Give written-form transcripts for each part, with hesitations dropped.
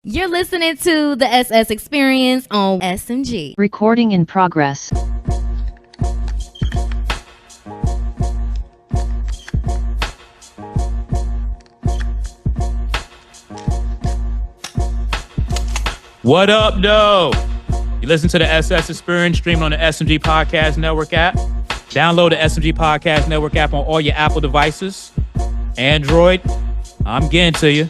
You're listening to the SS Experience on SMG. Recording in progress. What up, though? You listen to the SS Experience streaming on the SMG Podcast Network app. Download the SMG Podcast Network app on all your Apple devices. Android, I'm getting to you.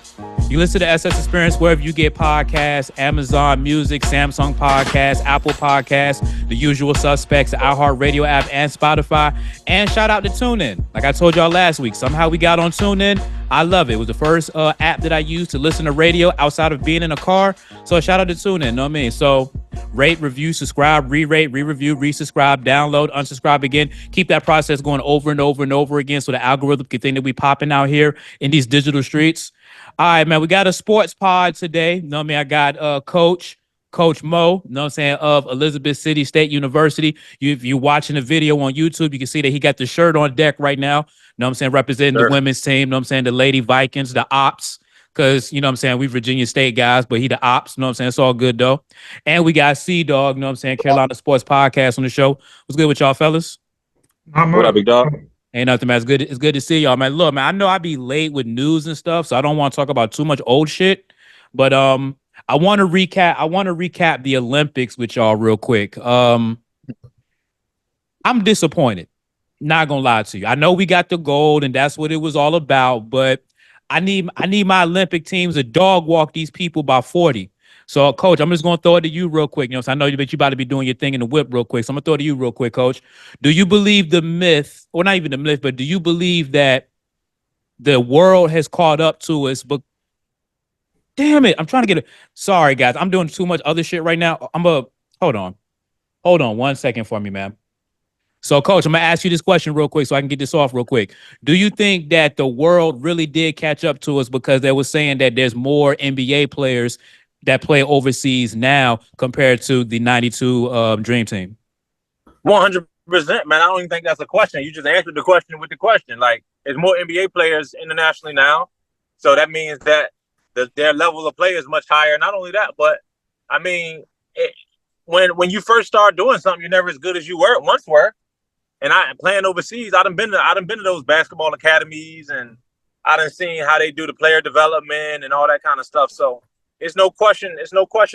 You listen to the SS Experience wherever you get podcasts, Amazon Music, Samsung Podcasts, Apple Podcasts, the usual suspects, the iHeartRadio app, and Spotify. And shout out to TuneIn. Like I told y'all last week, somehow we got on TuneIn. I love it. It was the first app that I used to listen to radio outside of being in a car. So shout out to TuneIn, know what I mean? So rate, review, subscribe, re-rate, re-review, resubscribe, download, unsubscribe again. Keep that process going over and over and over again so the algorithm can think that we popping out here in these digital streets. All right, man, we got a sports pod today. Know what I mean? I got Coach Mo, know what I'm saying, of Elizabeth City State University. If you're watching the video on YouTube, you can see that he got the shirt on deck right now. Know what I'm saying? Representing the women's team. Know what I'm saying? The Lady Vikings, the Ops. Because, you know what I'm saying, we Virginia State guys, but he the Ops. Know what I'm saying? It's all good, though. And we got C-Dawg, know what I'm saying, Carolina Sports Podcast on the show. What's good with y'all, fellas? What up, big dog? Ain't nothing, man. It's good to see y'all, man. Look, man, I know I be late with news and stuff, so I don't want to talk about too much old shit. But I want to recap the Olympics with y'all real quick. I'm disappointed. Not gonna lie to you. I know we got the gold, and that's what it was all about. But I need my Olympic teams to dog walk these people by 40. So, Coach, I'm just going to throw it to you real quick. You know, so I know you about to be doing your thing in the whip real quick. So I'm going to throw it to you real quick, Coach. Do you believe the myth, or not even the myth, but do you believe that the world has caught up to us? But damn it, I'm trying to get it. Sorry, guys. I'm doing too much other shit right now. Hold on 1 second for me, man. So, Coach, I'm going to ask you this question real quick so I can get this off real quick. Do you think that the world really did catch up to us because they were saying that there's more NBA players that play overseas now compared to the 92 Dream Team? 100%, man. I don't even think that's a question. You just answered the question with the question. Like, there's more NBA players internationally now. So that means that their level of play is much higher. Not only that, but, I mean, when you first start doing something, you're never as good as you once were. And playing overseas, I done been to those basketball academies, and I done seen how they do the player development and all that kind of stuff. So it's no question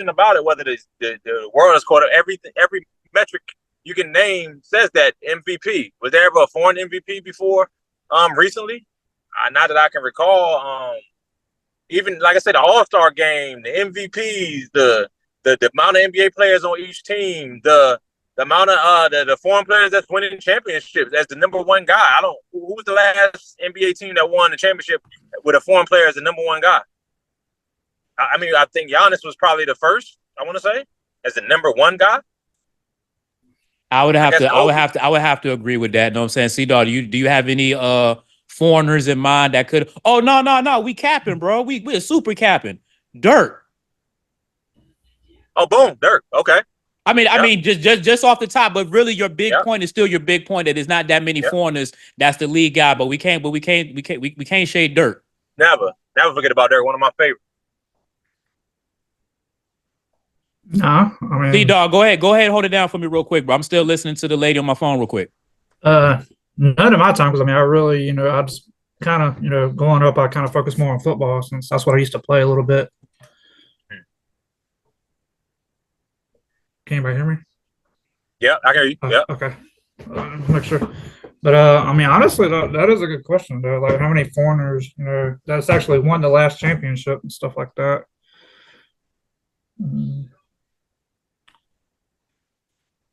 about it whether the world has caught up. Every metric you can name says that MVP. Was there ever a foreign MVP before? Recently, not that I can recall. Even like I said, the All-Star game, the MVPs, the amount of NBA players on each team, the amount of the foreign players that's winning championships as the number one guy. Who was the last NBA team that won the championship with a foreign player as the number one guy? I mean, I think Giannis was probably the first, I want to say, as the number one guy. I would have to agree with that. You know what I'm saying? C-Dawg, do you have any foreigners in mind that could? Oh, no. We capping, bro. We're super capping. Dirk. Oh, boom, Dirk. Okay. I mean, just off the top, but really, your big point is still your big point that there's not that many foreigners. That's the lead guy, but we can't shade Dirk. Never forget about Dirk. One of my favorites. No, I mean, C-Dawg, go ahead, hold it down for me real quick, bro. I'm still listening to the lady on my phone real quick. none of my time, because I mean, I really, I just kind of, growing up, I kind of focused more on football since that's what I used to play a little bit. Can anybody hear me? Yeah, I can hear you. Yeah. Okay. Make sure. But I mean, honestly, that is a good question, though. Like, how many foreigners, that's actually won the last championship and stuff like that.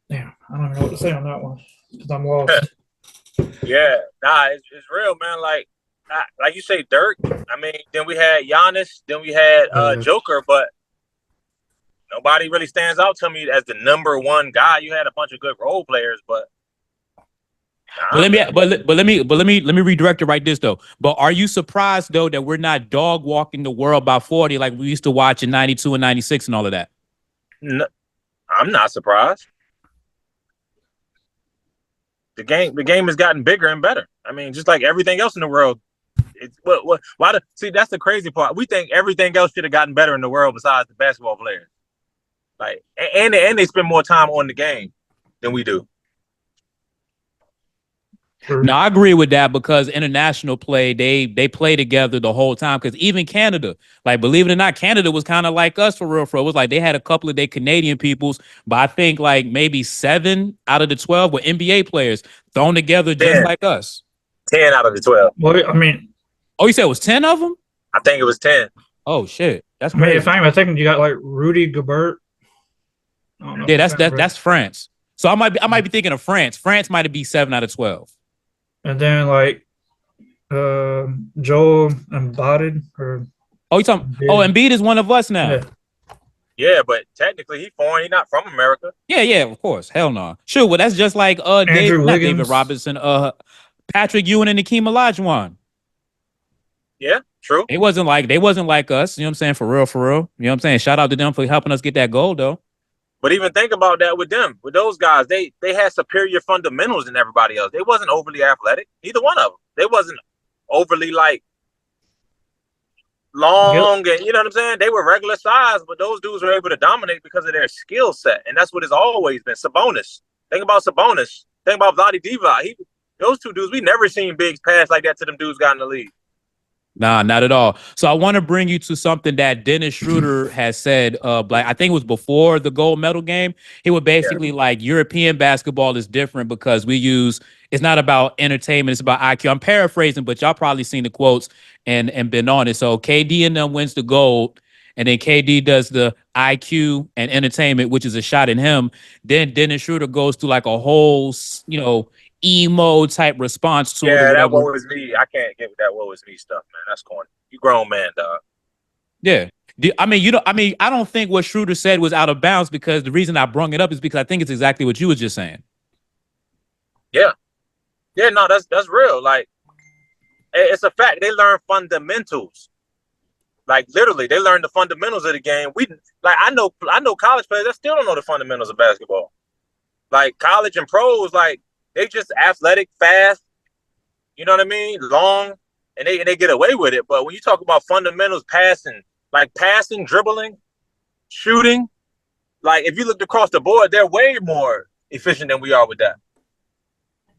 Damn, I don't even know what to say on that one because I'm lost. Yeah, it's real, man. Like you say, Dirk. I mean, then we had Giannis, then we had Joker, but nobody really stands out to me as the number one guy. You had a bunch of good role players, but let me redirect it right this though. But are you surprised though that we're not dog walking the world by 40 like we used to watch in 92 and 96 and all of that? No, I'm not surprised. The game has gotten bigger and better. I mean, just like everything else in the world, It's why? See, that's the crazy part. We think everything else should have gotten better in the world besides the basketball players. Like, and they spend more time on the game than we do. No, I agree with that because international play, they play together the whole time. Because even Canada, like believe it or not, Canada was kind of like us for real. It was like they had a couple of their Canadian peoples, but I think like maybe 7 out of the 12 were NBA players thrown together just like us. 10 out of the 12. Well, I mean, oh, you said it was 10 of them? I think it was 10. Oh shit, that's crazy. I mean, crazy. if I'm thinking, you got like Rudy Gobert. Yeah, that's France. So I might be thinking of France. France might be 7 out of 12. And then like Joel Embiid or you talking? Oh, Embiid is one of us now. Yeah, but technically he's foreign. He's not from America. Yeah, of course. Hell no. Sure, well that's just like David Robinson, Patrick Ewing and Hakeem Olajuwon. Yeah, true. They wasn't like us. You know what I'm saying? For real. You know what I'm saying? Shout out to them for helping us get that goal though. But even think about that with them, with those guys, they had superior fundamentals than everybody else. They wasn't overly athletic, neither one of them. They wasn't overly like long, and you know what I'm saying? They were regular size, but those dudes were able to dominate because of their skill set, and that's what it's always been. Sabonis. Think about Sabonis. Think about Vlade Divac. Those two dudes, we never seen bigs pass like that to them dudes got in the league. Nah, not at all. So I want to bring you to something that Dennis Schroeder has said. Like I think it was before the gold medal game. He was basically like European basketball is different because it's not about entertainment, it's about IQ. I'm paraphrasing, but y'all probably seen the quotes and been on it. So KD and them wins the gold, and then KD does the IQ and entertainment, which is a shot at him. Then Dennis Schroeder goes through like a whole, emo type response to it. Yeah, that woe is me. I can't get with that woe is me stuff, man. That's corny. You grown man, dog. Yeah. I don't think what Schroeder said was out of bounds because the reason I brung it up is because I think it's exactly what you was just saying. Yeah. Yeah, no, that's real. Like, it's a fact. They learn fundamentals. Like, literally, they learn the fundamentals of the game. I know college players that still don't know the fundamentals of basketball. Like, college and pros, like, they just athletic, fast, you know what I mean? Long, and they get away with it. But when you talk about fundamentals, passing, dribbling, shooting, like if you looked across the board, they're way more efficient than we are with that.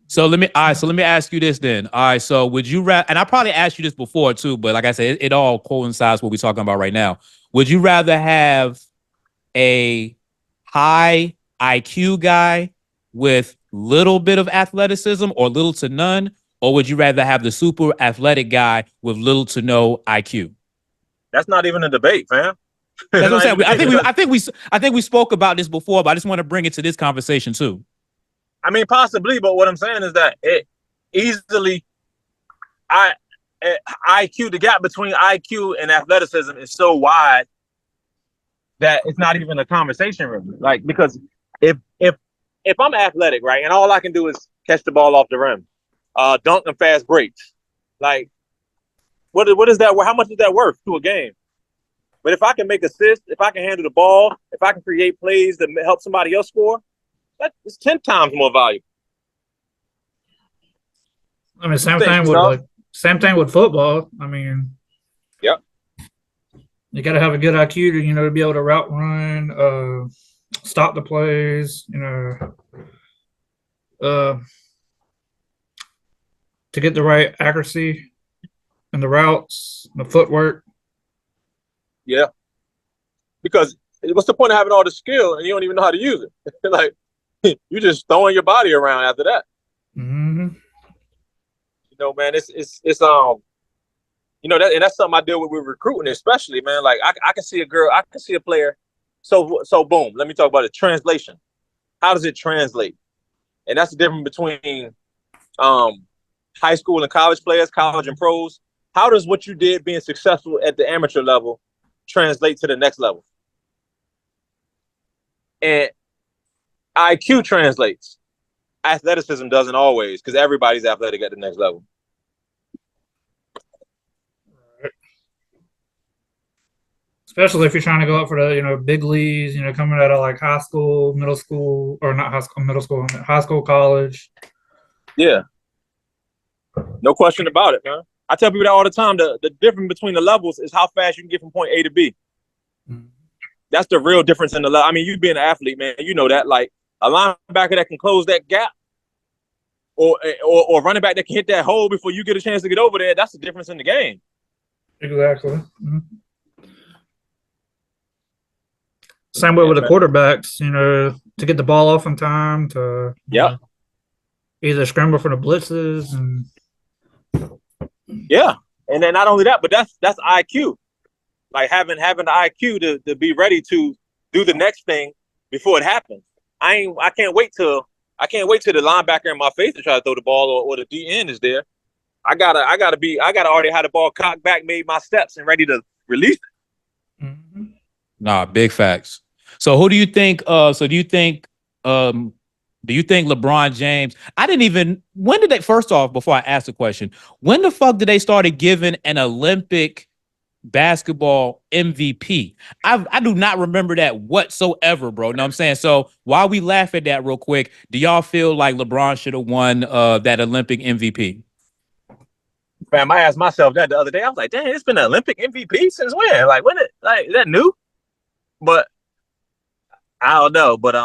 So let me ask you this then. All right, so would you rather, and I probably asked you this before too, but like I said, it all coincides with what we're talking about right now. Would you rather have a high IQ guy with little bit of athleticism or little to none, or would you rather have the super athletic guy with little to no IQ? That's not even a debate, fam. That's what I'm saying. I think we spoke about this before, but I just want to bring it to this conversation too. I mean, possibly, but what I'm saying is that it easily, IQ, the gap between IQ and athleticism is so wide that it's not even a conversation, really. Like, because if I'm athletic, right, and all I can do is catch the ball off the rim, dunk and fast breaks, like, what is that? How much is that worth to a game? But if I can make assists, if I can handle the ball, if I can create plays that help somebody else score, that's 10 times more valuable. I mean, same thing with football. I mean, yeah, you got to have a good IQ to be able to route run, stop the plays, to get the right accuracy and the routes, the footwork. Yeah, because what's the point of having all the skill and you don't even know how to use it? Like, you just throwing your body around after that. Mm-hmm. Man, it's that, and that's something I deal with recruiting, especially, man. Like, I can see a player. So boom, let me talk about it. Translation. How does it translate? And that's the difference between high school and college players, college and pros. How does what you did being successful at the amateur level translate to the next level? And IQ translates. Athleticism doesn't always, because everybody's athletic at the next level. Especially if you're trying to go up for the big leagues, coming out of like high school, middle school, or not high school, middle school, high school, college. Yeah. No question about it, man. I tell people that all the time. The difference between the levels is how fast you can get from point A to B. Mm-hmm. That's the real difference in the level. I mean, you being an athlete, man, you know that. Like a linebacker that can close that gap, or running back that can hit that hole before you get a chance to get over there. That's the difference in the game. Exactly. Mm-hmm. Same way with the quarterbacks, to get the ball off in time, to either scramble for the blitzes and and then not only that, but that's IQ. Like having the IQ to be ready to do the next thing before it happens. I can't wait till the linebacker in my face to try to throw the ball or the DN is there. I gotta already have the ball cocked back, made my steps, and ready to release it. Mm-hmm. Nah, big facts. So who do you think? Do you think LeBron James? When did they? First off, before I ask the question, when the fuck did they started giving an Olympic basketball MVP? I do not remember that whatsoever, bro. Know what I'm saying? So while we laugh at that real quick, do y'all feel like LeBron should have won that Olympic MVP? Fam, I asked myself that the other day. I was like, dang, it's been an Olympic MVP since when? Like, is that new? But I don't know. But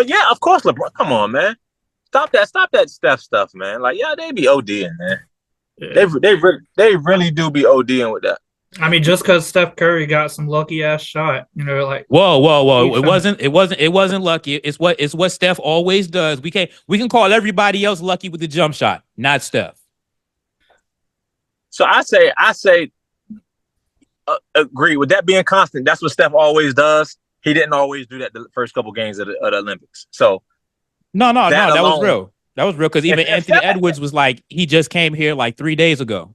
yeah, of course, LeBron. Come on, man. Stop that Steph stuff, man. Like, yeah, they be ODing, man. Yeah. They really do be ODing with that. I mean, just because Steph Curry got some lucky ass shot, like whoa. It wasn't lucky. It's what Steph always does. We can call everybody else lucky with the jump shot, not Steph. So I say, agree with that being constant. That's what Steph always does. He didn't always do that the first couple games of the Olympics. So no, that was real. That was real because even Anthony Edwards was like, he just came here like 3 days ago.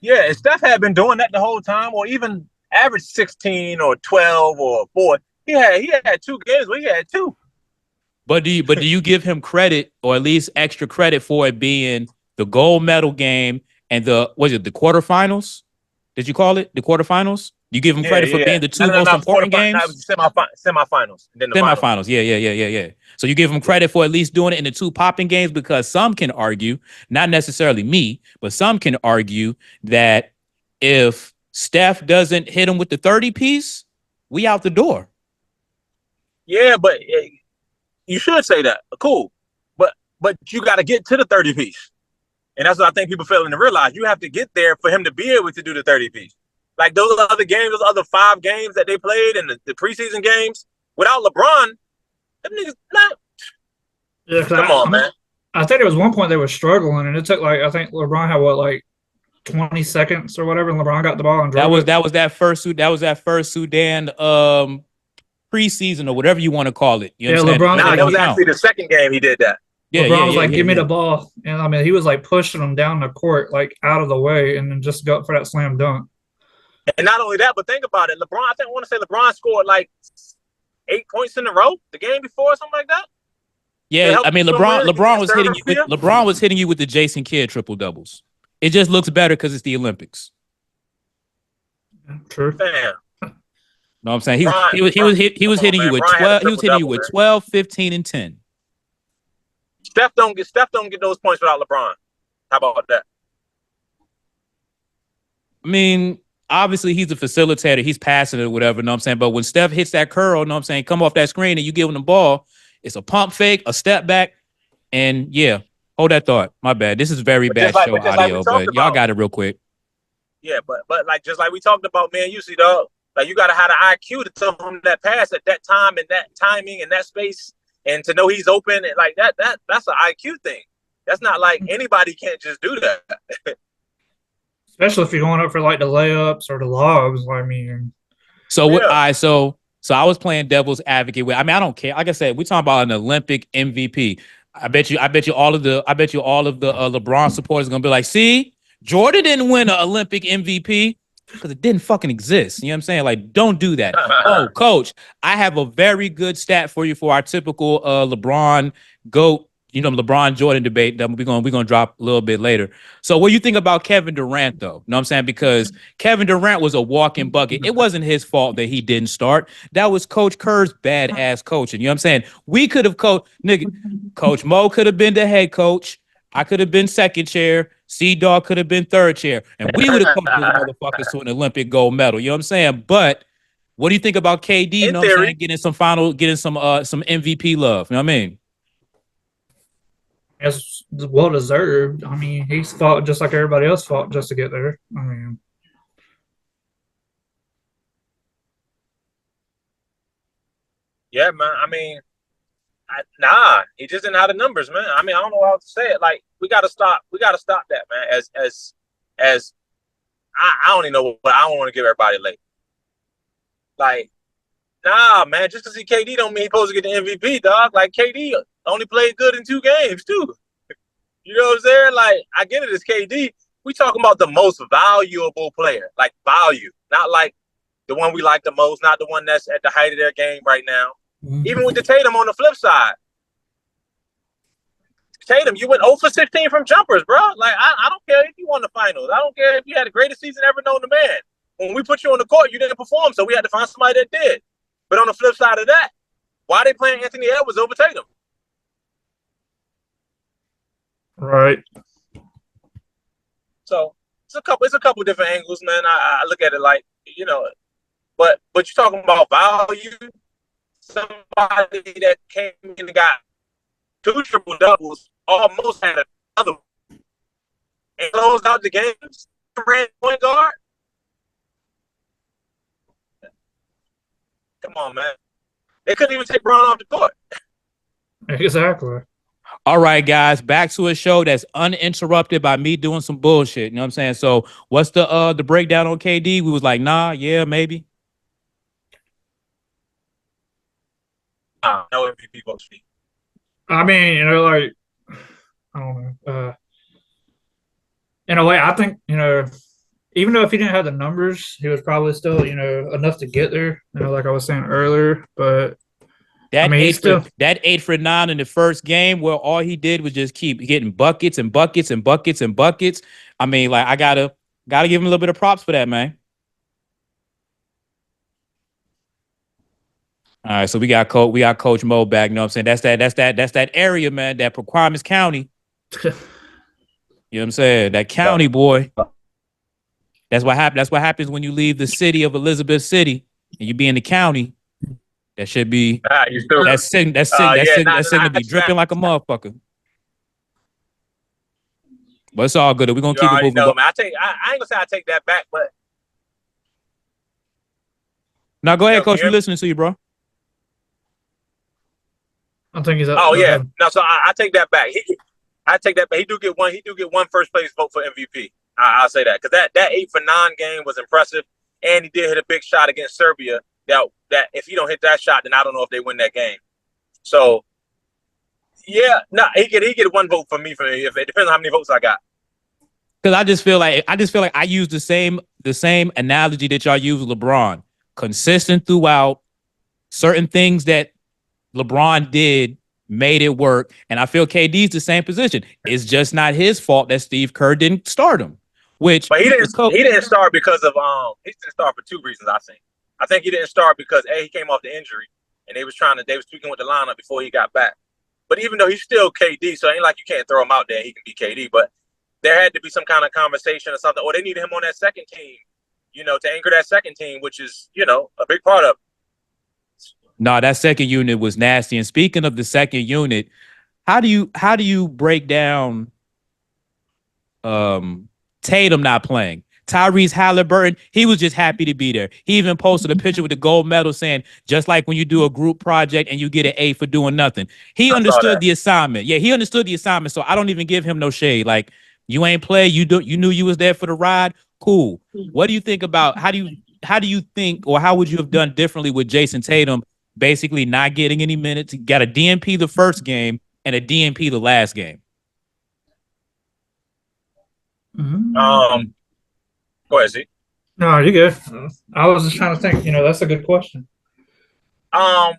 Yeah, and Steph had been doing that the whole time, or even average 16 or 12 or 4. He had 2 games where he had 2. But do you give him credit, or at least extra credit, for it being the gold medal game and the quarterfinals? Did you call it the quarterfinals? You give him credit for being the 2 most important games? No, it was semifinals. Then the semifinals. Yeah. So you give him credit for at least doing it in the 2 popping games, because some can argue, not necessarily me, but some can argue that if Steph doesn't hit him with the 30-piece, we out the door. Yeah, but you should say that. Cool. But you got to get to the 30-piece. And that's what I think people failing to realize. You have to get there for him to be able to do the 30-piece. Like those other games, those other 5 games that they played in the preseason games, without LeBron, them niggas not. Yeah, come on, man. I think there was one point they were struggling, and it took I think LeBron had 20 seconds or whatever, and LeBron got the ball and drove that was that first Sudan preseason or whatever you want to call it. You know what I'm LeBron. That was actually the second game he did that. LeBron was give me the ball. And I mean, he was pushing him down the court, out of the way, and then just go for that slam dunk. And not only that, but think about it. LeBron, I want to say LeBron scored 8 points in a row the game before, or something like that. Yeah, I mean, LeBron was hitting you with the Jason Kidd triple doubles. It just looks better because it's the Olympics. True. Damn. No, I'm saying he was hitting you with 12. He was hitting you with 12, 15, and 10. Steph don't get those points without LeBron. How about that? I mean, obviously he's a facilitator. He's passing it or whatever, know what I'm saying? But when Steph hits that curl, know what I'm saying, come off that screen and you give him the ball, it's a pump fake, a step back, and hold that thought. My bad. This is very bad show audio, but y'all got it real quick. Yeah, but just like we talked about, man, you see, dog, you got to have the IQ to throw him that pass at that time and that timing and that space, and to know he's open, and that's an IQ thing. That's not anybody can't just do that. Especially if you're going up for the layups or the lobs. I mean, so I was playing devil's advocate with. I mean, I don't care. Like I said, we're talking about an Olympic MVP. I bet you all of the LeBron supporters are gonna be like, see, Jordan didn't win an Olympic MVP because it didn't fucking exist. You know what I'm saying? Don't do that. Oh, coach, I have a very good stat for you for our typical LeBron GOAT. LeBron Jordan debate that we're gonna drop a little bit later. So what do you think about Kevin Durant, though? Know what I'm saying? Because Kevin Durant was a walking bucket. It wasn't his fault that he didn't start. That was Coach Kerr's bad ass coaching. You know what I'm saying? We could have Coach Mo could have been the head coach. I could have been second chair. C-Dawg could have been third chair. And we would have coached those motherfuckers to an Olympic gold medal. You know what I'm saying? But what do you think about KD? You In know what I'm theory, saying? Getting some MVP love. You know what I mean? It's well deserved. I mean, he's fought just like everybody else fought just to get there. I mean, yeah, man. I mean, nah, he just didn't have the numbers, man. I mean, I don't know how to say it. Like, we gotta stop. We gotta stop that, man. As I don't even know what I don't want to give everybody late. Like, nah, man. Just because he KD don't mean he's supposed to get the MVP, dog. Like, KD only played good in 2 games too. You know what I'm saying? Like, I get it. It's KD. We talking about the most valuable player, like value, not like the one we like the most, not the one that's at the height of their game right now. Even with the Tatum on the flip side. Tatum, you went 0 for 16 from jumpers, bro. Like, I don't care if you won the finals. I don't care if you had the greatest season ever known to man. When we put you on the court, you didn't perform, so we had to find somebody that did. But on the flip side of that, why are they playing Anthony Edwards over Tatum? right. So it's a couple different angles, man. I look at it like, you know, but you're talking about value. Somebody that came in and got 2 triple doubles, almost had another one, and closed out the games. Ran point guard. Come on, man. They couldn't even take Braun off the court. Exactly. All right, guys, back to a show that's uninterrupted by me doing some bullshit. You know what I'm saying? So what's the breakdown on KD? We was like, nah, yeah, maybe. No MVP votes for me. I mean, you know, like I don't know. In a way, I think even though if he didn't have the numbers, he was probably still enough to get there. Like I was saying earlier, but That I mean, that 8 for 9 in the first game, where all he did was just keep getting buckets and buckets and buckets and buckets. I mean, like, I gotta give him a little bit of props for that, man. All right, so we got Coach Mo back. You know what I'm saying? That's that area, man. That Proquirements County. You know what I'm saying? That county, boy. That's what happens. That's what happens when you leave the city of Elizabeth City and you be in the county. That should be that signal be dripping like a motherfucker. But it's all good. We're gonna keep it moving. Man. I ain't gonna say I take that back, but now go ahead, Coach. We're listening to you, bro. I think he's up. Oh yeah. No, so I take that back. I take that back. He do get one first place vote for MVP. I'll say that, because that 8 for 9 game was impressive, and he did hit a big shot against Serbia. That if he don't hit that shot, then I don't know if they win that game. So yeah, he get one vote for me. If it depends on how many votes I got. Because I just feel like I use the same analogy that y'all use with LeBron. Consistent throughout. Certain things that LeBron did made it work, and I feel KD's the same position. It's just not his fault that Steve Kerr didn't start him. But he didn't start because of he didn't start for 2 reasons. I think he didn't start because he came off the injury, and they was tweaking with the lineup before he got back. But even though he's still KD, so it ain't like you can't throw him out there. He can be KD, but there had to be some kind of conversation or something. Or they needed him on that second team, to anchor that second team, which is, a big part of it. No, that second unit was nasty. And speaking of the second unit, how do you break down Tatum not playing? Tyrese Halliburton, he was just happy to be there. He even posted a picture with the gold medal saying, just like when you do a group project and you get an A for doing nothing. He understood the assignment. Yeah, he understood the assignment. So I don't even give him no shade. Like, you ain't play, you knew you was there for the ride. Cool. What do you think about how do you think, or how would you have done differently with Jason Tatum basically not getting any minutes? He got a DNP the first game and a DNP the last game. Go ahead, Z. No, you're good. I was just trying to think. That's a good question. I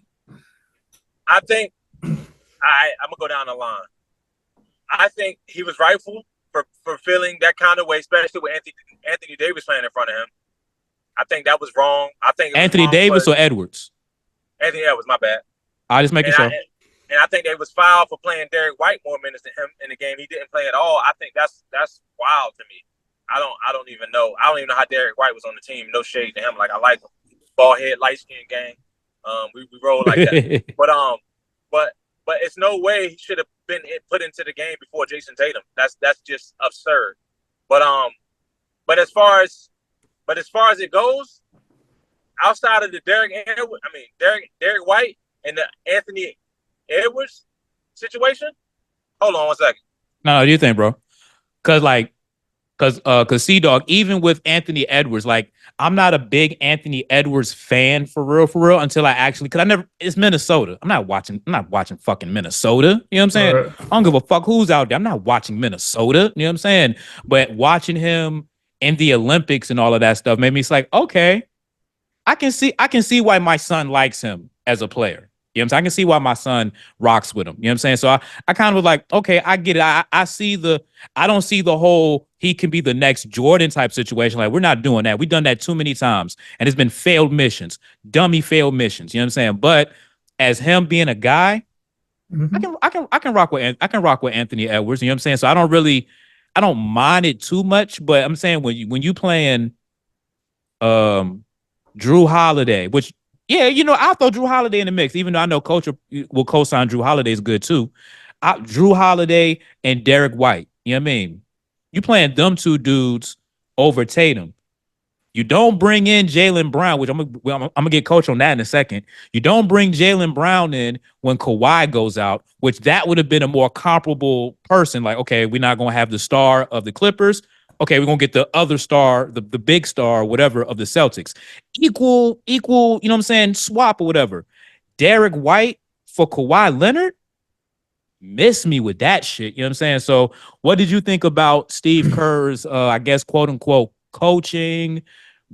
think I'm gonna go down the line. I think he was rightful for feeling that kind of way, especially with Anthony Davis playing in front of him. I think that was wrong. I think Anthony Davis or Edwards? Anthony Edwards, my bad. I just making sure. and I think they was fouled for playing Derek White more minutes than him in the game. He didn't play at all. I think that's wild to me. I don't even know. I don't even know how Derek White was on the team. No shade to him. Like, I like him. Ball head, light skin gang. We roll like that. But it's no way he should have been put into the game before Jason Tatum. That's just absurd. But as far as it goes, outside of the Derek White and the Anthony Edwards situation. Hold on one second. No, what do you think, bro? Cause C-Dawg, even with Anthony Edwards, like, I'm not a big Anthony Edwards fan for real, until I actually, cause it's Minnesota. I'm not watching fucking Minnesota. You know what I'm saying? Right. I don't give a fuck who's out there. I'm not watching Minnesota. You know what I'm saying? But watching him in the Olympics and all of that stuff made me, it's like, okay, I can see why my son likes him as a player. You know what I'm saying? I can see why my son rocks with him. You know what I'm saying? So I kind of was like, okay, I get it. I don't see the whole he can be the next Jordan type situation. Like, we're not doing that. We've done that too many times. And it's been failed missions, dummy failed missions. You know what I'm saying? But as him being a guy, I can rock with Anthony Edwards. You know what I'm saying? So I don't mind it too much. But I'm saying when you playing Drew Holiday, which, yeah, I'll throw Drew Holiday in the mix, even though I know Coach will co-sign Drew Holiday is good too. Drew Holiday and Derek White. You know what I mean? You playing them two dudes over Tatum. You don't bring in Jaylen Brown, which I'm gonna get Coach on that in a second. You don't bring Jaylen Brown in when Kawhi goes out, which that would have been a more comparable person. Like, okay, we're not gonna have the star of the Clippers. Okay, we're gonna get the other star, the big star, whatever, of the Celtics. Equal, you know what I'm saying? Swap or whatever. Derek White for Kawhi Leonard? Miss me with that shit. You know what I'm saying? So what did you think about Steve Kerr's, I guess, quote unquote, coaching,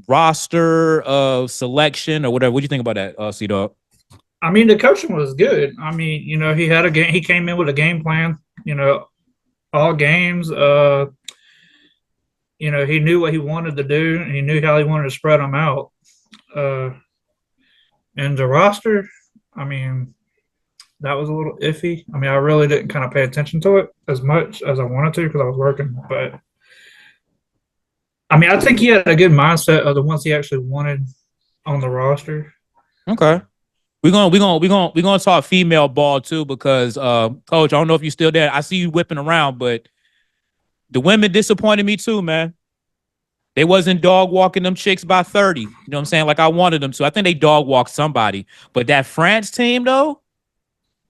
roster, selection, or whatever? What do you think about that, C-Dawg? I mean, the coaching was good. I mean, he had a game. He came in with a game plan. All games. He knew what he wanted to do, and he knew how he wanted to spread them out. And the roster, I mean, that was a little iffy. I mean, I really didn't kind of pay attention to it as much as I wanted to because I was working. But I mean, I think he had a good mindset of the ones he actually wanted on the roster. Okay. We're gonna talk female ball too, because Coach, I don't know if you're still there. I see you whipping around, but the women disappointed me too, man. They wasn't dog walking them chicks by 30. You know what I'm saying? Like I wanted them to. I think they dog walked somebody. But that France team, though,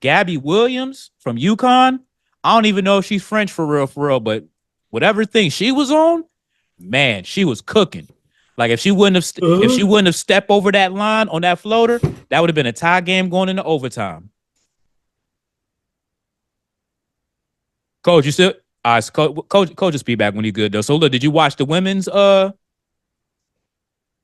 Gabby Williams from UConn, I don't even know if she's French for real, but whatever thing she was on, man, she was cooking. Like if she wouldn't have stepped over that line on that floater, that would have been a tie game going into overtime. Coach, you still Coach's feedback when he's good though. So look, did you watch the women's So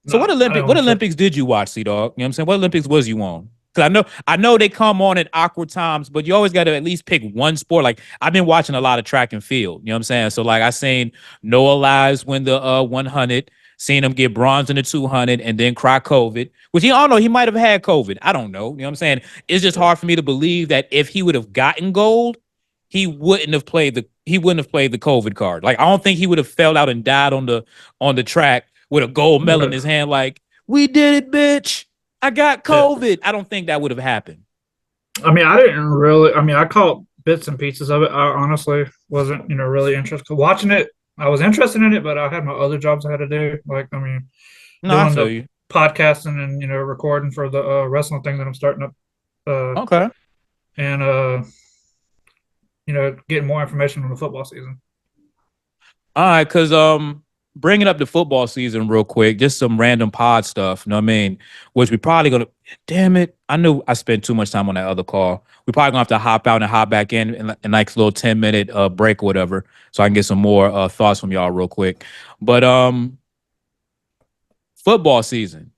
what Olympics did you watch, C-Dawg? You know what I'm saying? What Olympics was you on? Because I know they come on at awkward times, but you always got to at least pick one sport. Like I've been watching a lot of track and field. You know what I'm saying? So like I seen Noah Lyles win the 100, seen him get bronze in the 200, and then cry COVID. Which I don't know, he might have had COVID. I don't know. You know what I'm saying? It's just hard for me to believe that if he would have gotten gold, he wouldn't have played the COVID card. Like I don't think he would have fell out and died on the track with a gold medal in his hand. Like we did it, bitch. I got COVID. Yeah. I don't think that would have happened. I mean, I caught bits and pieces of it. I honestly wasn't, really interested. Watching it, I was interested in it, but I had my other jobs I had to do. Like, I mean, doing the podcasting and, recording for the wrestling thing that I'm starting up. Okay. And, getting more information on the football season. All right, because bringing up the football season real quick, just some random pod stuff, you know what I mean? Which we probably gonna, damn it, I knew I spent too much time on that other call. We probably gonna have to hop out and hop back in like a little 10-minute break or whatever, so I can get some more thoughts from y'all real quick. But football season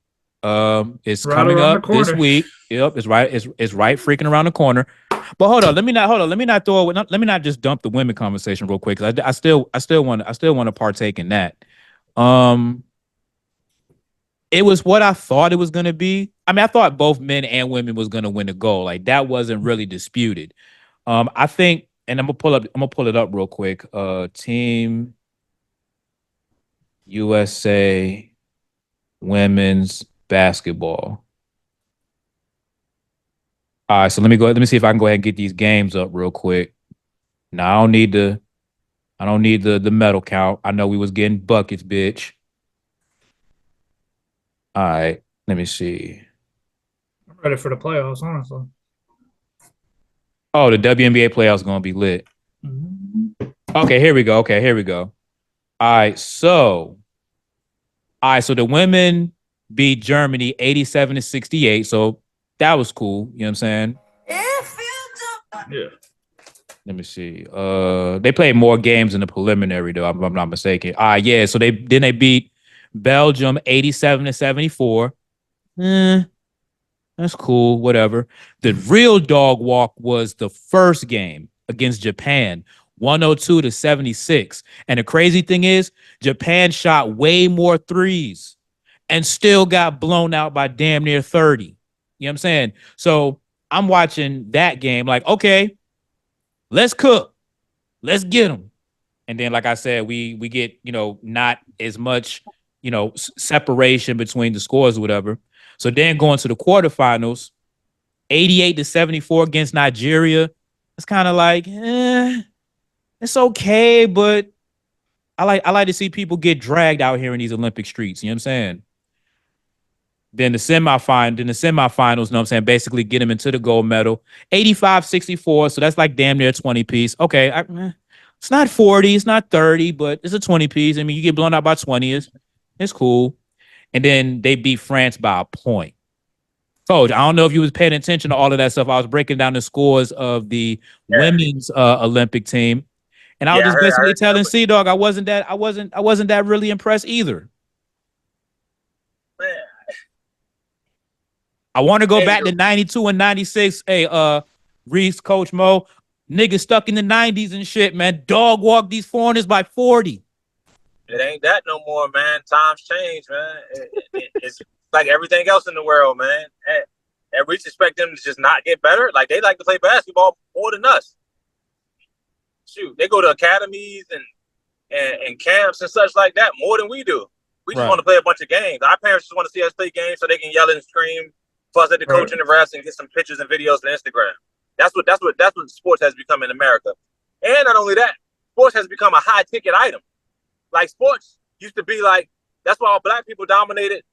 is coming up this week. Yep, it's right freaking around the corner. But hold on, let me not just dump the women conversation real quick, because I still want to partake in that. It was what I thought it was going to be. I mean, I thought both men and women was going to win the gold. Like that wasn't really disputed. I think, and I'm gonna pull it up real quick. Team USA women's basketball. All right, so let me see if I can go ahead and get these games up real quick. Now I don't need the medal count. I know we was getting buckets, bitch. All right, let me see. I'm ready for the playoffs, honestly. Oh, the WNBA playoffs gonna be lit. Mm-hmm. Okay, here we go. All right, so the women beat Germany 87-68. So that was cool. You know what I'm saying? Yeah. Let me see. They played more games in the preliminary, though, if I'm not mistaken. Yeah. So they beat Belgium 87-74. That's cool. Whatever. The real dog walk was the first game against Japan, 102-76. And the crazy thing is, Japan shot way more threes and still got blown out by damn near 30. You know what I'm saying? So I'm watching that game like, okay, let's cook. Let's get them. And then, like I said, we get, not as much, separation between the scores or whatever. So then going to the quarterfinals, 88-74 against Nigeria. It's kind of like, it's okay, but I like to see people get dragged out here in these Olympic streets. You know what I'm saying? Then the semifinals, you know what I'm saying, basically get them into the gold medal. 85-64, so that's like damn near a 20 piece. Okay, it's not 40, it's not 30, but it's a 20 piece. I mean, you get blown out by 20, it's cool. And then they beat France by a point. Coach, I don't know if you was paying attention to all of that stuff. I was breaking down the scores of the women's Olympic team, and I was just basically telling C-Dawg I wasn't that really impressed either. Man. I want to go back to 92 and 96. Hey, Reese, Coach Mo, niggas stuck in the 90s and shit, man. Dog walk these foreigners by 40. It ain't that no more, man. Times change, man. It's like everything else in the world, man. And we expect them to just not get better. Like, they like to play basketball more than us. Shoot, they go to academies and camps and such like that more than we do. We just want to play a bunch of games. Our parents just want to see us play games so they can yell and scream, fuss at the coach and the refs, and get some pictures and videos on Instagram. That's what sports has become in America. And not only that, sports has become a high ticket item. Like, sports used to be like, that's why all black people dominated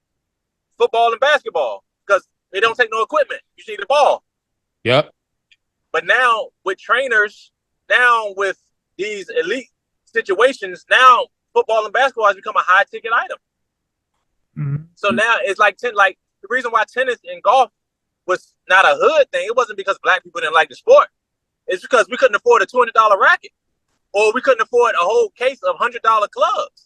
football and basketball, because they don't take no equipment. You just need the ball. Yep. But now with trainers, now with these elite situations, now football and basketball has become a high ticket item. Mm-hmm. So now it's like the reason why tennis and golf was not a hood thing, it wasn't because black people didn't like the sport. It's because we couldn't afford a $200 racket, or we couldn't afford a whole case of $100 clubs.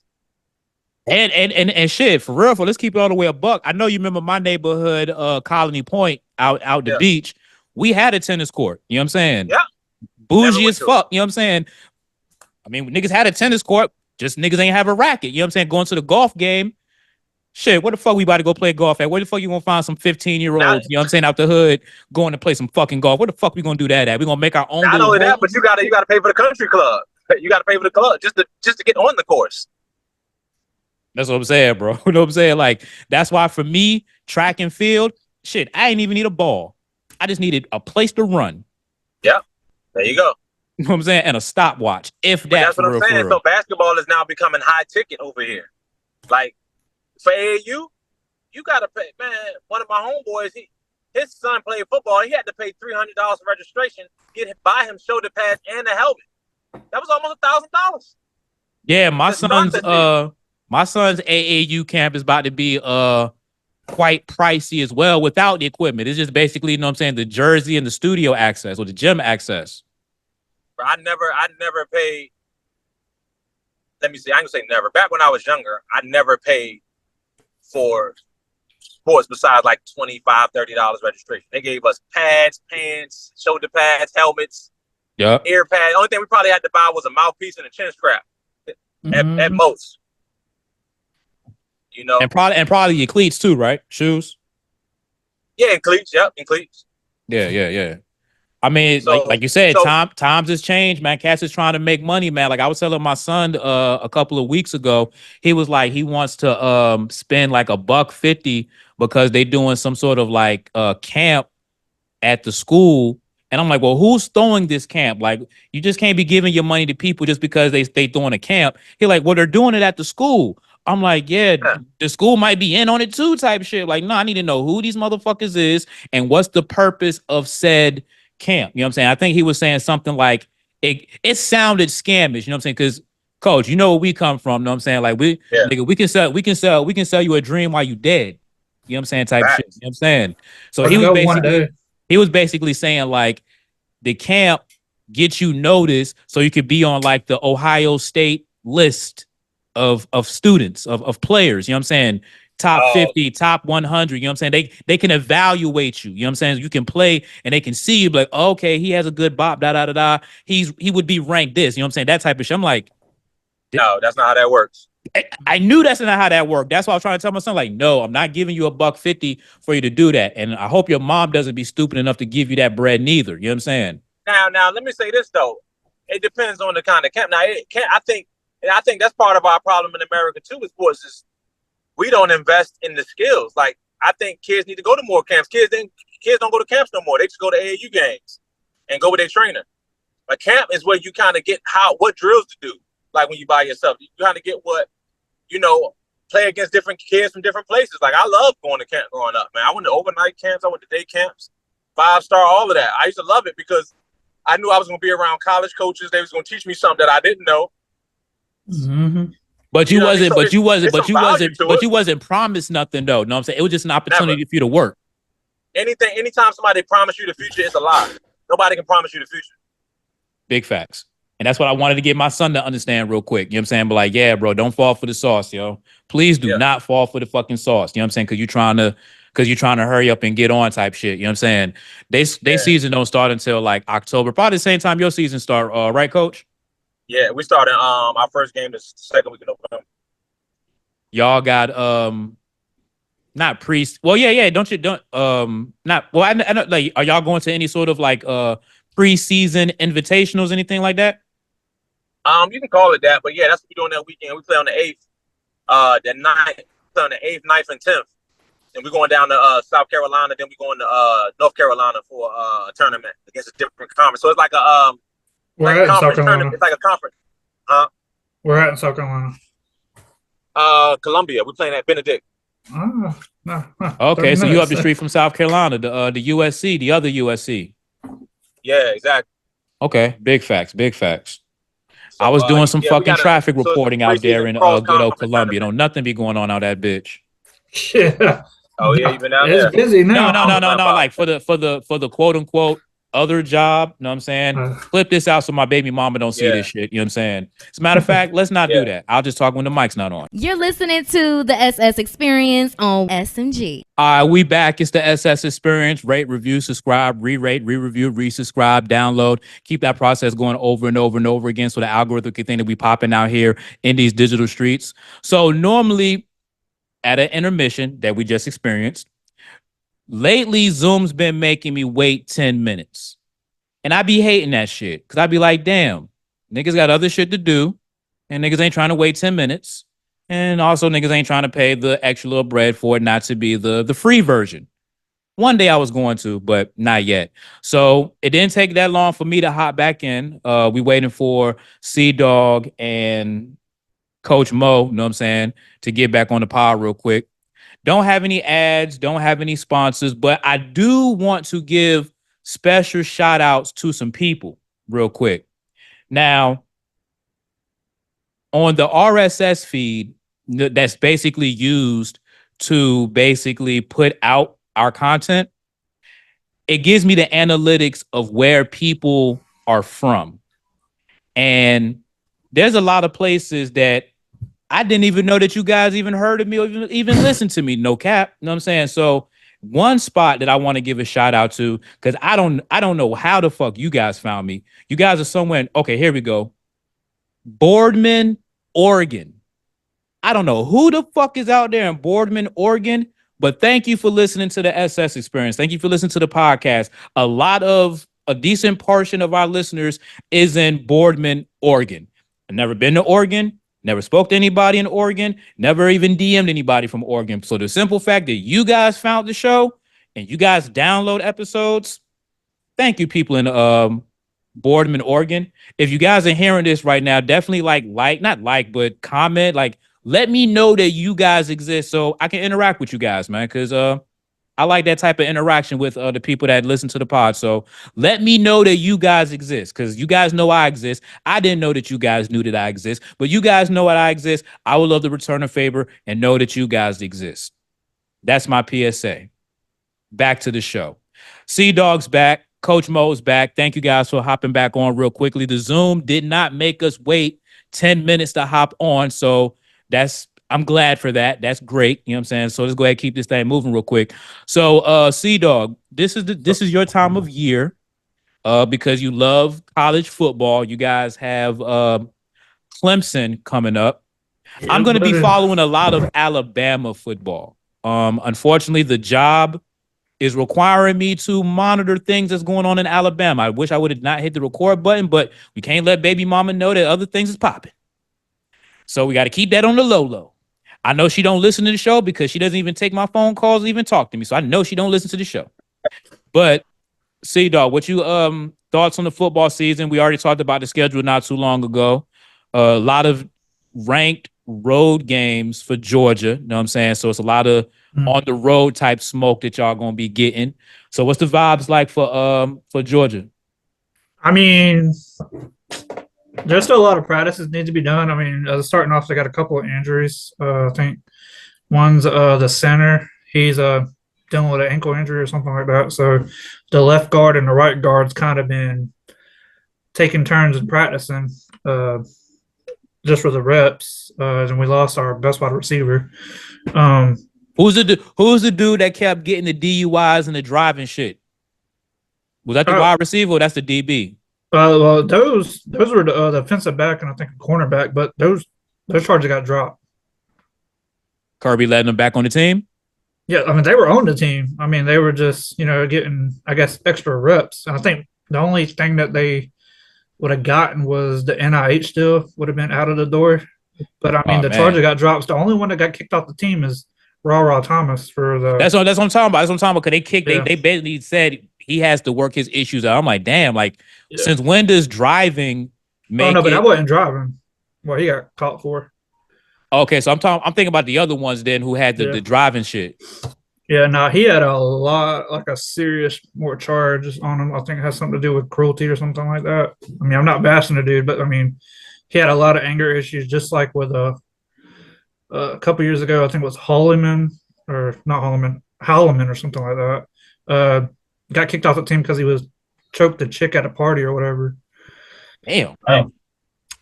And shit, for real, let's keep it all the way a buck. I know you remember my neighborhood, Colony Point, out the beach. We had a tennis court. You know what I'm saying? Yeah. Bougie as fuck. You know what I'm saying? I mean, niggas had a tennis court, just niggas ain't have a racket. You know what I'm saying? Going to the golf game. Shit, where the fuck we about to go play golf at? Where the fuck you gonna find some 15-year-olds, you know what I'm saying, out the hood going to play some fucking golf? Where the fuck we gonna do that at? We gonna make our own. Not only that, but you gotta pay for the country club. You gotta pay for the club just to get on the course. That's what I'm saying, bro. You know what I'm saying? Like, that's why for me, track and field, shit, I ain't even need a ball. I just needed a place to run. Yeah, there you go. You know what I'm saying? And a stopwatch, if that's what I'm saying. So basketball is now becoming high ticket over here. Like, for AAU, you gotta pay. Man, one of my homeboys, his son played football. He had to pay $300 for registration, buy him shoulder pads and a helmet. That was almost $1,000. Yeah, my son's AAU camp is about to be quite pricey as well without the equipment. It's just basically, you know what I'm saying, the jersey and the studio access or the gym access. I never paid. Let me see. I ain't gonna say never. Back when I was younger, I never paid for sports besides like $25, $30 registration. They gave us pads, pants, shoulder pads, helmets, ear pads. Only thing we probably had to buy was a mouthpiece and a chin strap at most. You know, and probably your cleats too, right? Shoes. yeah, and cleats. Yep, and cleats. Yeah. I mean, like So you said, so times has changed, man. Cats is trying to make money, man. Like I was telling my son a couple of weeks ago, he was like he wants to spend like $150 because they doing some sort of like camp at the school. And I'm like, well, who's throwing this camp? Like, you just can't be giving your money to people just because they throwing a camp. He like, well, they're doing it at the school. I'm like, yeah, yeah. the school might be in on it too, type shit. Like, no, I need to know who these motherfuckers is and what's the purpose of said camp. You know what I'm saying? I think he was saying something like it sounded scamish, you know what I'm saying? Because coach, you know where we come from, you know what I'm saying? Like Yeah. nigga, we can sell you a dream while you dead. You know what I'm saying? Type shit. Facts. You know what I'm saying? So Or he to was go one basically day. he was basically saying like the camp gets you noticed so you could be on like the Ohio State list of students, of players, you know what I'm saying? Top Oh 50, top 100, you know what I'm saying? They can evaluate you, you know what I'm saying? You can play and they can see you like, oh, okay, he has a good bop, da da da da. He would be ranked this, you know what I'm saying? That type of shit. I'm like, no, that's not how that works. I knew that's not how that worked. That's why I was trying to tell my son, like, no, I'm not giving you $150 for you to do that. And I hope your mom doesn't be stupid enough to give you that bread neither. You know what I'm saying? Now, let me say this though. It depends on the kind of camp. Now, it can't. I think that's part of our problem in America too. With sports is we don't invest in the skills. Like I think kids need to go to more camps. Kids don't go to camps no more. They just go to AAU games and go with their trainer. A camp is where you kind of get what drills to do. Like when you by yourself, you kind of get what play against different kids from different places. Like I love going to camp growing up, man. I went to overnight camps. I went to day camps, 5-star, all of that. I used to love it because I knew I was going to be around college coaches. They was going to teach me something that I didn't know. Mm-hmm. But you wasn't, So but you wasn't, it's but some you value wasn't, to but it. you wasn't promised nothing though. You know what I'm saying? It was just an opportunity Never. for you to work. Anytime somebody promise you the future, it's a lie. Nobody can promise you the future. Big facts. And that's what I wanted to get my son to understand real quick. You know what I'm saying? But like, yeah, bro, don't fall for the sauce, yo. Please do Yeah. not fall for the fucking sauce. You know what I'm saying? Because you're trying to hurry up and get on type shit. You know what I'm saying? They season don't start until like October, probably the same time your season start, right, coach? Yeah, we started our first game the second week in November. Y'all got not priest. Well, yeah. Don't not well. I know, like, are y'all going to any sort of like preseason invitationals, anything like that? You can call it that, but yeah, that's what we're doing that weekend. We play on the 8th, the 9th, on the 8th, 9th, and 10th. And we're going down to South Carolina, then we're going to North Carolina for a tournament against a different conference. So it's like a We're at in South Carolina. It's like a conference. We're at in South Carolina. Columbia. We're playing at Benedict. Oh, no. Okay, so you up the 30 minutes. street from South Carolina, the USC, the other USC. Yeah, exactly. Okay, big facts, big facts. So, I was doing some we fucking got traffic so reporting out there in good old cross-conference Columbia. tournament. Don't nothing be going on out that bitch. Yeah. Oh yeah, even out It's there. busy now. No. Like for the quote unquote other job. You know what I'm saying? Clip this out so my baby mama don't see this shit. You know what I'm saying? As a matter of fact, let's not do that. I'll just talk when the mic's not on. You're listening to the SS Experience on SMG. We back. It's the SS Experience. Rate, review, subscribe, re-rate, re-review, resubscribe, download. Keep that process going over and over and over again so the algorithm can think that we popping out here in these digital streets. So normally at an intermission that we just experienced, lately Zoom's been making me wait 10 minutes. And I be hating that shit because I be like, damn, niggas got other shit to do and niggas ain't trying to wait 10 minutes. And also niggas ain't trying to pay the extra little bread for it not to be the free version. One day I was going to, but not yet. So it didn't take that long for me to hop back in. We waiting for C-Dawg and Coach Mo, you know what I'm saying, to get back on the pod real quick. Don't have any ads, don't have any sponsors, but I do want to give special shout outs to some people real quick. Now, on the RSS feed that's basically used to basically put out our content, it gives me the analytics of where people are from. And there's a lot of places that I didn't even know that you guys even heard of me or even listened to me. No cap. You know what I'm saying? So one spot that I want to give a shout out to, because I don't know how the fuck you guys found me. You guys are somewhere. Okay, here we go. Boardman, Oregon. I don't know who the fuck is out there in Boardman, Oregon, but thank you for listening to the SS Experience. Thank you for listening to the podcast. A decent portion of our listeners is in Boardman, Oregon. I've never been to Oregon, never spoke to anybody in Oregon, never even DM'd anybody from Oregon. So the simple fact that you guys found the show and you guys download episodes, thank you, people in Boardman, Oregon. If you guys are hearing this right now, definitely but comment, let me know that you guys exist so I can interact with you guys, man, because I like that type of interaction with the people that listen to the pod. So let me know that you guys exist, because you guys know I exist. I didn't know that you guys knew that I exist, but you guys know that I exist. I would love to return a favor and know that you guys exist. That's my PSA. Back to the show. C-Dawg's back. Coach Mo's back. Thank you guys for hopping back on real quickly. The Zoom did not make us wait 10 minutes to hop on, so I'm glad for that. That's great. You know what I'm saying? So let's go ahead and keep this thing moving real quick. So C-Dawg, this is your time of year because you love college football. You guys have Clemson coming up. Yeah, I'm going to be following a lot of Alabama football. Unfortunately, the job is requiring me to monitor things that's going on in Alabama. I wish I would have not hit the record button, but we can't let baby mama know that other things is popping. So we got to keep that on the low. I know she don't listen to the show because she doesn't even take my phone calls or even talk to me. So I know she don't listen to the show. But C-Dawg, what you thoughts on the football season? We already talked about the schedule not too long ago. A lot of ranked road games for Georgia. You know what I'm saying? So it's a lot of on the road type smoke that y'all gonna be getting. So what's the vibes like for Georgia? I mean, there's still a lot of practices need to be done. I mean, starting off, they got a couple of injuries. I think one's the center. He's dealing with an ankle injury or something like that. So the left guard and the right guard's kind of been taking turns in practicing just for the reps. And we lost our best wide receiver. Who's the dude that kept getting the DUIs and the driving shit? Was that the wide receiver or that's the DB? Well, those were the defensive back and I think a cornerback, but those charges got dropped. Kirby letting them back on the team? Yeah, I mean, they were on the team. I mean, they were just, getting, I guess, extra reps. And I think the only thing that they would have gotten was the NIH still would have been out of the door. But, I mean, the charges got dropped. The only one that got kicked off the team is Ra Thomas for the. That's what I'm talking about. That's what I'm talking about. Because they basically said he has to work his issues out. I'm like, damn, since when does driving make but that wasn't driving. Well, he got caught for. Okay, so I'm thinking about the other ones then who had the driving shit. Yeah, no, he had a serious more charge on him. I think it has something to do with cruelty or something like that. I mean, I'm not bashing the dude, but I mean, he had a lot of anger issues, just like with a couple years ago. I think it was Holloman or something like that. Got kicked off the team because he was choked the chick at a party or whatever. Damn.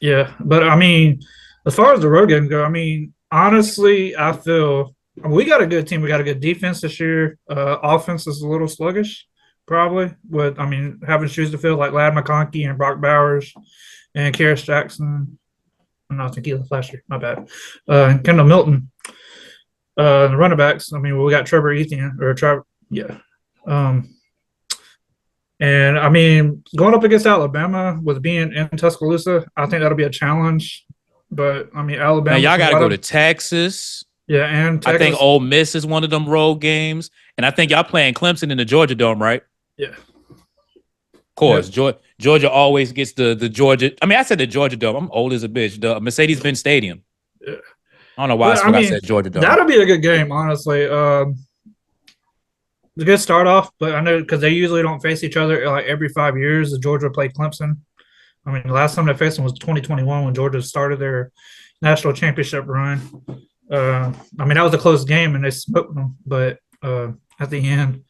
Yeah, but I mean, as far as the road games go, I mean, honestly, I feel we got a good team. We got a good defense this year. Offense is a little sluggish, probably. With having shoes to fill like Ladd McConkey and Brock Bowers and Karis Jackson. I think he left last year. My bad. And Kendall Milton. The running backs. I mean, we got Trevor Etienne or Trevor. Yeah. And I mean, going up against Alabama with being in Tuscaloosa, I think that'll be a challenge. But I mean, Alabama. Now y'all got to go to Texas. Yeah, and Texas. I think Ole Miss is one of them road games, and I think y'all playing Clemson in the Georgia Dome, right? Yeah. Of course, yep. Georgia always gets the Georgia. I mean, I said the Georgia Dome. I'm old as a bitch. The Mercedes-Benz Stadium. Yeah. I don't know why I said Georgia Dome. That'll be a good game, honestly. It's a good start off, but I know because they usually don't face each other like every 5 years. Georgia played Clemson. I mean, the last time they faced them was 2021 when Georgia started their national championship run. I mean, that was a close game and they smoked them, but at the end.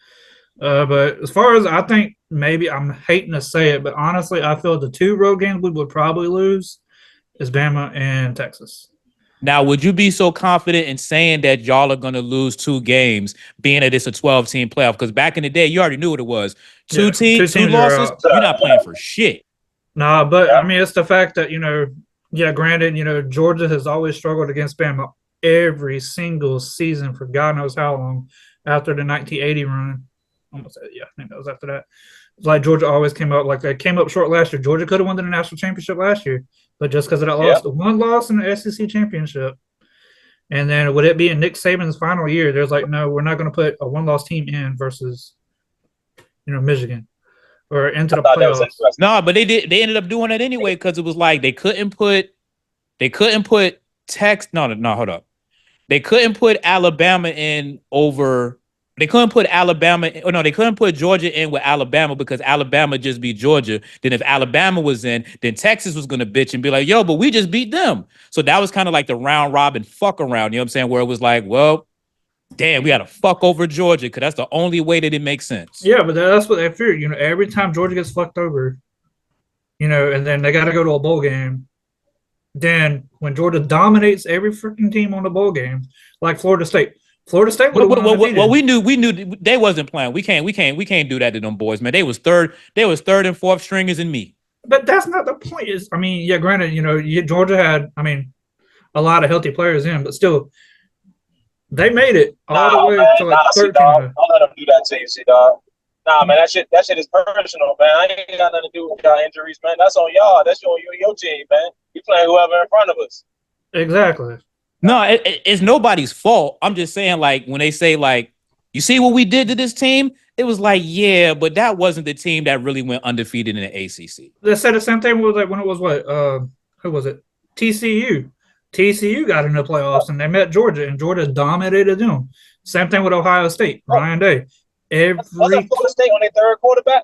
But as far as I think, maybe I'm hating to say it, but honestly, I feel the two road games we would probably lose is Bama and Texas. Now, would you be so confident in saying that y'all are going to lose two games, being that it's a 12-team playoff? Because back in the day, you already knew what it was. Two losses, you're not playing for shit. Nah, but I mean, it's the fact that, granted, Georgia has always struggled against Bama every single season for God knows how long after the 1980 run. Almost, yeah, I think that was after that. It's like Georgia always came up like they came up short last year. Georgia could have won the national championship last year, but just because of that loss, one loss in the SEC championship. And then would it be in Nick Saban's final year? There's like, no, we're not going to put a one-loss team in versus, Michigan or into the playoffs. No, but they did. They ended up doing it anyway because it was like they couldn't put Texas. No, hold up. They couldn't put Alabama in over. They couldn't put Alabama. Oh no, they couldn't put Georgia in with Alabama because Alabama just beat Georgia. Then if Alabama was in, then Texas was gonna bitch and be like, "Yo, but we just beat them." So that was kind of like the round robin fuck around. You know what I'm saying? Where it was like, well, damn, we got to fuck over Georgia because that's the only way that it makes sense. Yeah, but that's what they fear. Every time Georgia gets fucked over, and then they got to go to a bowl game. Then when Georgia dominates every freaking team on the bowl game, like Florida State would have won. Well, we knew they wasn't playing. We can't do that to them boys, man. They was third and fourth stringers in me. But that's not the point. Granted, Georgia had, a lot of healthy players in, but still, they made it all the way to like 13. Don't let them do that to you, C-Dawg. Nah, man, that shit is personal, man. I ain't got nothing to do with y'all injuries, man. That's on y'all. That's on you and your team, man. You playing whoever in front of us. Exactly. No, it's nobody's fault. I'm just saying, like, when they say, like, you see what we did to this team? It was like, yeah, but that wasn't the team that really went undefeated in the ACC. They said the same thing with, like, when it was who was it? TCU. TCU got in the playoffs, and they met Georgia, and Georgia dominated them. Same thing with Ohio State. Ryan Day. Was Florida State on their third quarterback?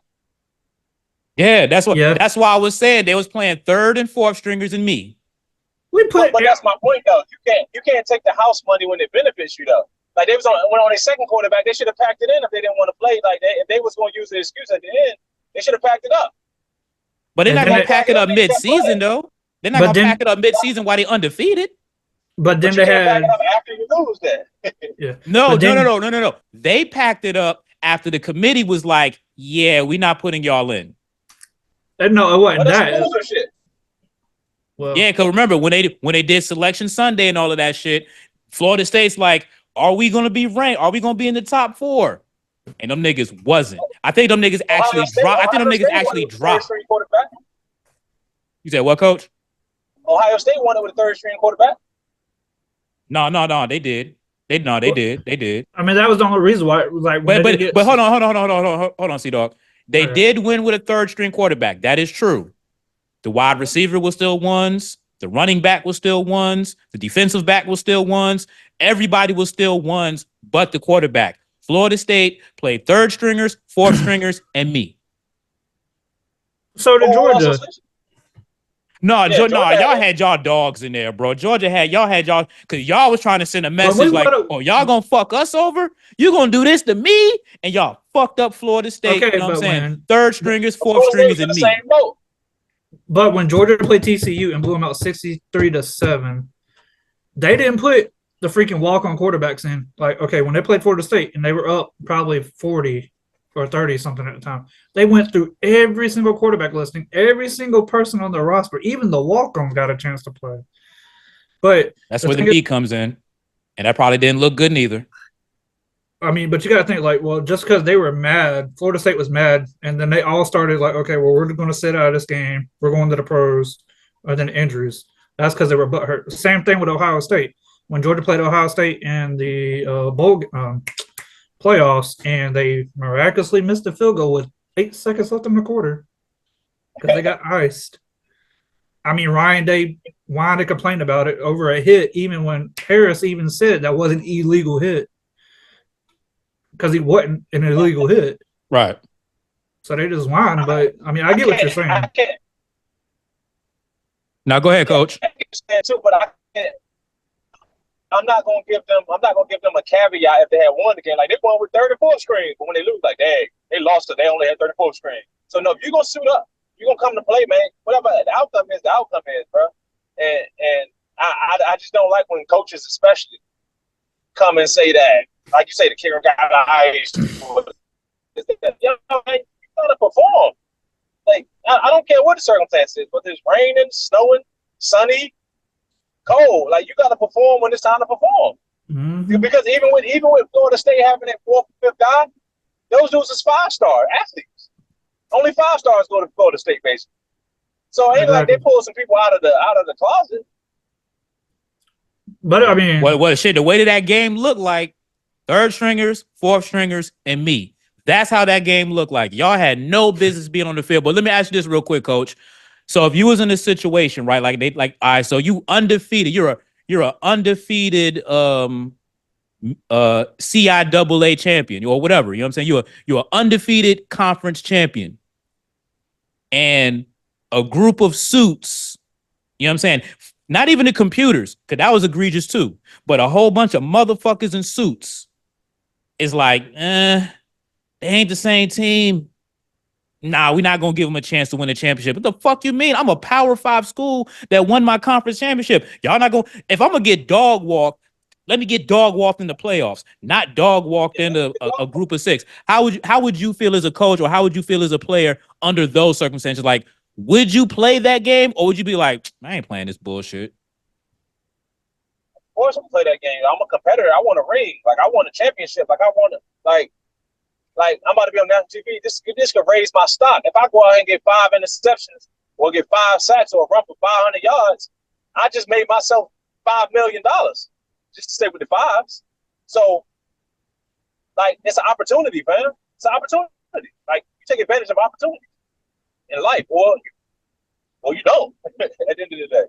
Yeah, that's why I was saying they was playing third and fourth stringers in me. But that's my point, though. You can't take the house money when it benefits you, though. Like, they was on their second quarterback, they should have packed it in if they didn't want to play. Like, if they was going to use the excuse at the end, they should have packed it up. But they're not going to pack it up mid-season, though. They're not going to pack it up mid-season while they undefeated. But then they had after you lose that. Yeah. No. They packed it up after the committee was like, "Yeah, we're not putting y'all in." No, it wasn't that. Well, yeah, because remember when they did Selection Sunday and all of that shit, Florida State's like, "Are we going to be ranked? Are we going to be in the top 4?" And them niggas wasn't. I think them niggas actually dropped. You said what, Coach? Ohio State won it with a third string quarterback. No, they did. They did. I mean, that was the only reason why. Like, but hold on, C-Dawg. They did win with a third string quarterback. That is true. The wide receiver was still ones. The running back was still ones. The defensive back was still ones. Everybody was still ones, but the quarterback. Florida State played third stringers, fourth stringers, and me. So did Georgia. Y'all had y'all dogs in there, bro. Georgia had y'all because y'all was trying to send a message y'all gonna fuck us over? You gonna do this to me? And y'all fucked up Florida State. Okay, you know what I'm saying? Third stringers, fourth stringers, and me. But when Georgia played TCU and blew them out 63-7, they didn't put the freaking walk-on quarterbacks in. Like, okay, when they played Florida State and they were up probably 40 or 30 something at the time, they went through every single quarterback listing, every single person on the roster, even the walk-ons got a chance to play. But that's where the beat comes in, and that probably didn't look good neither. I mean, but you got to think, like, well, just because they were mad, Florida State was mad, and then they all started like, okay, well, we're going to sit out of this game. We're going to the pros, and then injuries. That's because they were butthurt. Same thing with Ohio State. When Georgia played Ohio State in the bowl playoffs, and they miraculously missed the field goal with 8 seconds left in the quarter because they got iced. I mean, Ryan Day whined and complained about it over a hit, even when Harris even said that was an illegal hit. Because he wasn't an illegal hit. Right. So they just whine, but I mean, I get what you're saying. Now go ahead, Coach. I'm not gonna give them a caveat if they had won the game. Like, they won with 34th string, but when they lose, like, dang, they lost it. They only had 34th string. So no, if you're gonna suit up, you're gonna come to play, man. Whatever the outcome is, bro. And I just don't like when coaches especially come and say that. Like you say, the kicker got ice. You gotta perform. Like, I don't care what the circumstances, whether it's raining, snowing, sunny, cold. Like you got to perform when it's time to perform. Mm-hmm. Because even with Florida State having that 4th or 5th guy, those dudes is 5-star athletes. Only 5 stars go to Florida State, basically. So it ain't like they pull some people out of the closet. But I mean, what shit? The way that game looked like, 3rd stringers, 4th stringers, and me. That's how that game looked like. Y'all had no business being on the field. But let me ask you this real quick, Coach. So if you was in a situation, right, all right, so you undefeated, you're a undefeated CIAA champion or whatever. You know what I'm saying? You're an undefeated conference champion, and a group of suits. You know what I'm saying? Not even the computers, because that was egregious too. But a whole bunch of motherfuckers in suits is like, they ain't the same team. Nah, we're not gonna give them a chance to win a championship. What the fuck you mean? I'm a Power 5 school that won my conference championship. Y'all not gonna. If I'm gonna get dog walked, let me get dog walked in the playoffs, not dog walked into a group of 6. How would you feel as a coach, or how would you feel as a player under those circumstances? Like, would you play that game, or would you be like, I ain't playing this bullshit? Of course, I'm play that game. I'm a competitor. I want a ring. Like I want a championship. Like I want to like I'm about to be on national TV. This could raise my stock. If I go out and get 5 interceptions or get 5 sacks or run for 500 yards, I just made myself $5 million just to stay with the 5s. So, like, it's an opportunity, man. It's an opportunity. Like you take advantage of opportunity in life, or you don't. At the end of the day.